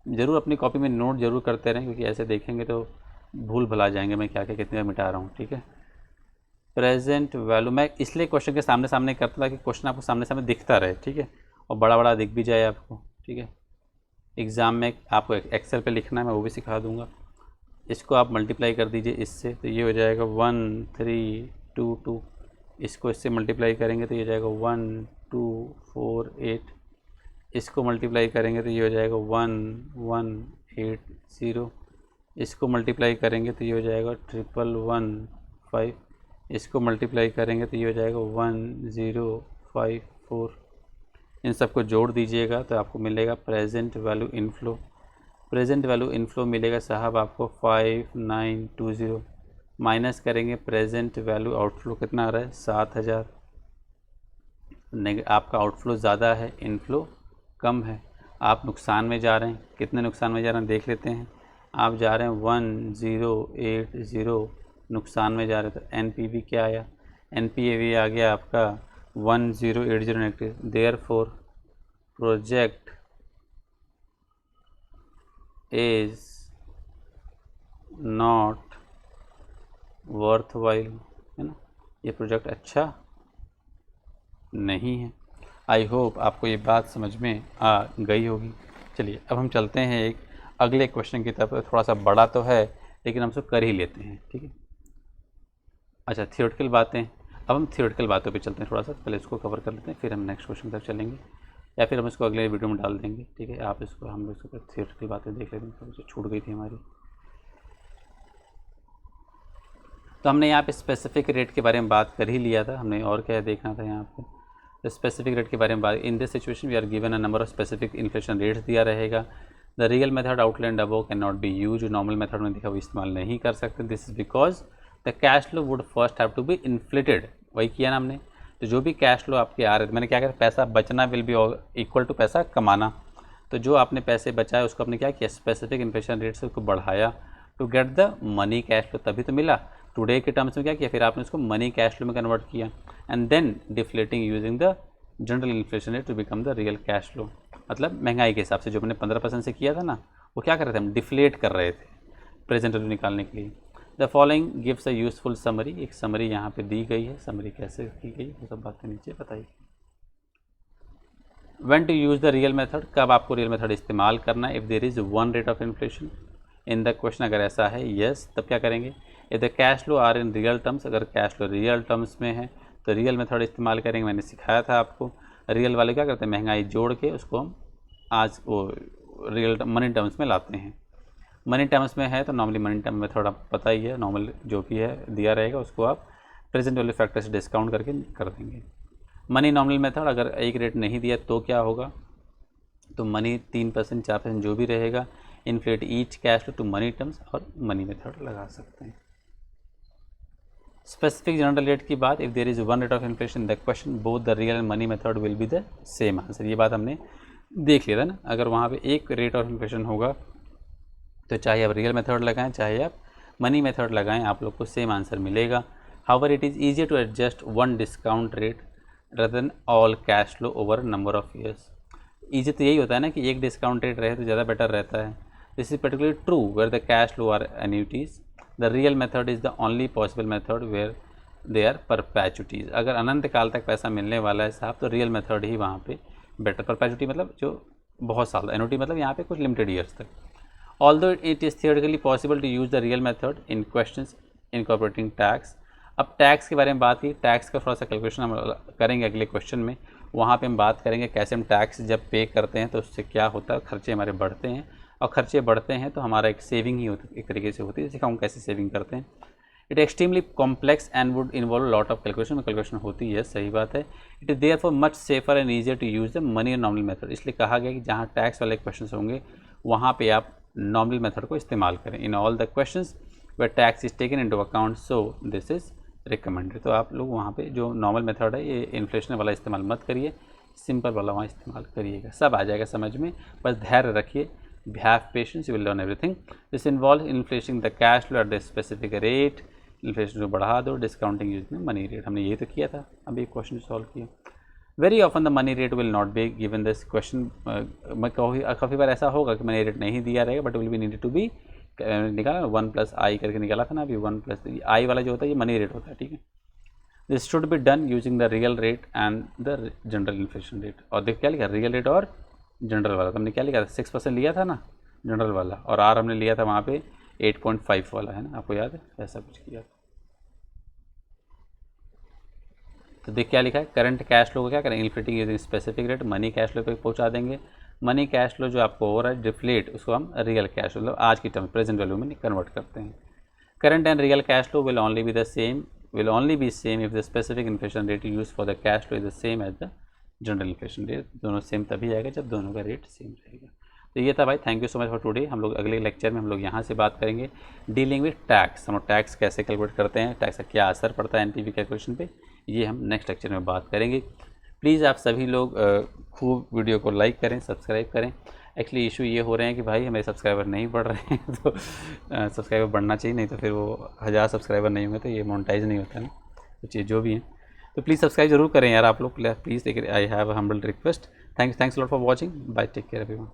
Speaker 1: ज़रूर अपनी कॉपी में नोट ज़रूर करते रहें, क्योंकि ऐसे देखेंगे तो भूल भुला जाएंगे मैं क्या क्या कितने मिटा रहा हूँ, ठीक है। प्रेजेंट वैल्यू मैं इसलिए क्वेश्चन के सामने सामने करता था कि क्वेश्चन आपको सामने सामने दिखता रहे, ठीक है, और बड़ा बड़ा दिख भी जाए आपको, ठीक है। एग्ज़ाम में आपको एक्सेल पे लिखना है, मैं वो भी सिखा दूँगा। इसको आप मल्टीप्लाई कर दीजिए इससे, तो ये हो जाएगा 1322, इसको इससे मल्टीप्लाई करेंगे तो ये हो जाएगा 1248, इसको मल्टीप्लाई करेंगे तो ये हो जाएगा 1180, इसको मल्टीप्लाई करेंगे तो ये हो जाएगा 1115, इसको मल्टीप्लाई करेंगे तो ये हो जाएगा 1054। इन सबको जोड़ दीजिएगा तो आपको मिलेगा present value inflow. Present value inflow मिलेगा साहब आपको 5920, माइनस करेंगे प्रेजेंट वैल्यू आउटफ्लो कितना आ रहा है 7000। आपका आउटफ्लो ज़्यादा है, इनफ्लो कम है, आप नुकसान में जा रहे हैं। कितने नुकसान में जा रहे हैं देख लेते हैं। आप जा रहे हैं 1080 नुकसान में जा रहे हैं, तो एनपीवी क्या आया, एनपीवी आ गया आपका 1080 negative. Therefore project is not worthwhile, है ना, ये प्रोजेक्ट अच्छा नहीं है। आई होप आपको ये बात समझ में आ गई होगी। चलिए अब हम चलते हैं एक अगले क्वेश्चन की तरफ। थोड़ा सा बड़ा तो है लेकिन हम उसको कर ही लेते हैं, ठीक है। अच्छा थियोरेटिकल बातें, अब हम थियोरेटिकल बातों पे चलते हैं थोड़ा सा, पहले इसको कवर कर लेते हैं, फिर हम नेक्स्ट क्वेश्चन की तरफ चलेंगे, या फिर हम इसको अगले वीडियो में डाल देंगे, ठीक है। आप इसको हम लोग इसको थियोरेटिकल बातें देख लेते हैं, थोड़ी छूट गई थी हमारी। तो हमने यहाँ पे स्पेसिफिक रेट के बारे में बात कर ही लिया था, हमने और क्या देखना था यहाँ पे स्पेसिफिक रेट के बारे में बात। In this situation we are given a number of specific inflation rates दिया रहेगा। The real method outlined above can not be used, normal method में दिखा वो इस्तेमाल नहीं कर सकते। This is because the cash flow would first have to be inflated, वही किया ना हमने। तो जो भी कैश फ्लो आपके आ रहे थे, मैंने क्या किया, पैसा बचना विल बी इक्वल टू पैसा कमाना। तो जो आपने पैसे बचाए उसको आपने क्या किया, स्पेसिफिक इन्फ्लेशन रेट से उसको बढ़ाया to get the money cash flow, तभी तो मिला। टुडे के टर्म्स में क्या किया, फिर आपने उसको मनी कैश फ्लो में कन्वर्ट किया and then deflating using the general inflation rate to become the real cash flow. मतलब महंगाई के हिसाब से जो हमने 15% से किया था ना, वो क्या कर रहे थे, हम डिफ्लेट कर रहे थे प्रेजेंट वैल्यू निकालने के लिए। The following gives a useful summary, एक समरी यहाँ पे दी गई है। समरी कैसे की गई वो सब बातें नीचे बताइए। When to use the real method, कब आपको रियल मेथड इस्तेमाल करना है। If there is one rate of inflation in the question, अगर ऐसा है यस तब क्या करेंगे। If the cash flow are in real terms, अगर कैश फ्लो रियल टर्म्स में है तो रियल मेथड इस्तेमाल करेंगे। मैंने सिखाया था आपको, रियल वाले क्या करते हैं, महंगाई जोड़ के उसको हम आज वो रियल मनी टर्म्स में लाते हैं। मनी टर्म्स में है तो नॉर्मली मनी टर्म में थोड़ा पता ही है, नॉर्मल जो भी है दिया रहेगा उसको आप प्रेजेंट वैल्यू फैक्टर से डिस्काउंट करके कर देंगे। मनी नॉमिनल मेथड अगर एक रेट नहीं दिया तो क्या होगा, तो मनी 3% 4% जो भी रहेगा, inflate each cash to money terms और मनी मेथड लगा सकते हैं। स्पेसिफिक जनरल रेट की बात, if there is one rate of inflation the question both the real and money method will be the same answer. ये बात हमने देख लिया था ना, अगर वहाँ पे एक रेट ऑफ इन्फ्लेशन होगा तो चाहे आप रियल मेथड लगाएं चाहे आप मनी मेथड लगाएं, आप लोग को सेम आंसर मिलेगा। However it is easier to adjust one discount rate rather than all cash flow over number of years। Easy तो यही होता है ना कि एक डिस्काउंट रेट रहे तो ज़्यादा बेटर रहता है। This is particularly true where the cash flow are annuities, the real method is the only possible method where they are perpetuities. अगर अनंत काल तक पैसा मिलने वाला है साहब तो रियल मेथड ही वहाँ पे बेटर। परपैचुटी मतलब जो बहुत साल, एन्यूटी मतलब यहाँ पे कुछ लिमिटेड ईयर्स तक। Although it is theoretically possible to use the real method in questions incorporating tax. अब टैक्स के बारे में बात की, टैक्स का थोड़ा सा कैलकुलेशन हम करेंगे अगले क्वेश्चन में, वहाँ पे हम बात करेंगे कैसे हम टैक्स जब पे करते हैं तो उससे क्या होता है, खर्चे हमारे बढ़ते हैं, और खर्चे बढ़ते हैं तो हमारा एक सेविंग ही होती एक तरीके से होती है, सिखाऊँ कैसे सेविंग करते हैं। It extremely complex and would involve lot of calculation होती है, सही बात है। It is there for much safer and easier to use the money and nominal method. इसलिए कहा गया कि जहाँ टैक्स वाले क्वेश्चन होंगे वहाँ पर आप नॉमिनल मेथड को इस्तेमाल करें। In all the question where tax is taken into account, so this is recommended. तो आप लोग वहाँ पे जो नॉर्मल मेथड है ये इन्फ्लेशन वाला इस्तेमाल मत करिए, सिंपल वाला वहाँ इस्तेमाल करिएगा, सब आ जाएगा समझ में। बस धैर्य रखिए, have patience, you will learn everything. This involve inflation the cash flow at the specific rate, inflation को बढ़ा दो, डिस्काउंटिंग यूज में मनी रेट, हमने ये तो किया था, अभी क्वेश्चन सॉल्व किया। Very often the money rate will not be given this question. मैं काफ़ी बार ऐसा होगा कि मनी रेट नहीं दिया रहेगा but will be needed to be निकाला 1+i करके निकाला था ना अभी, 1+i वाला जो होता है ये मनी रेट होता है, ठीक है। This should be done using the real rate and the general inflation rate. और देख क्या लिखा, रियल रेट और जनरल वाला, तो हमने क्या लिखा था 6% लिया था ना जनरल वाला, और आर हमने लिया था वहाँ पे 8.5 वाला, है ना, आपको याद है, ऐसा कुछ किया था। तो देख क्या लिखा है, करंट कैश फ्लो को क्या करें, inflating using specific rate, money cash flow पे पहुँचा देंगे। मनी कैश फ्लो जो आपको हो रहा है डिफ्लेट, उसको हम रियल कैश मतलब आज की टर्म प्रेजेंट वैल्यू में कन्वर्ट करते हैं। Current and real cash flow will only be same if the specific inflation rate use for the cash flow is the same as the general inflation rate. दोनों सेम तभी आएगा जब दोनों का रेट सेम रहेगा। तो ये था भाई, thank you so much for today. हम लोग अगले लेक्चर में हम लोग यहाँ से बात करेंगे डीलिंग विद टैक्स, हम टैक्स कैसे कैलकुलेट करते हैं, टैक्स का क्या असर पड़ता है एनपीवी कैलकुलेशन पे, ये हम नेक्स्ट लेक्चर में बात करेंगे। प्लीज़ आप सभी लोग खूब वीडियो को लाइक करें, सब्सक्राइब करें। एक्चुअली इशू ये हो रहे हैं कि भाई हमारे सब्सक्राइबर नहीं बढ़ रहे हैं, तो सब्सक्राइबर बढ़ना चाहिए, नहीं तो फिर वो 1000 सब्सक्राइबर नहीं होंगे तो ये मोनेटाइज नहीं होता है ना, तो चीज़ जो भी है। तो प्लीज़ सब्सक्राइब जरूर करें यार आप लोग, please. I have a humble request. Thanks lot for watching, bye, take care everyone.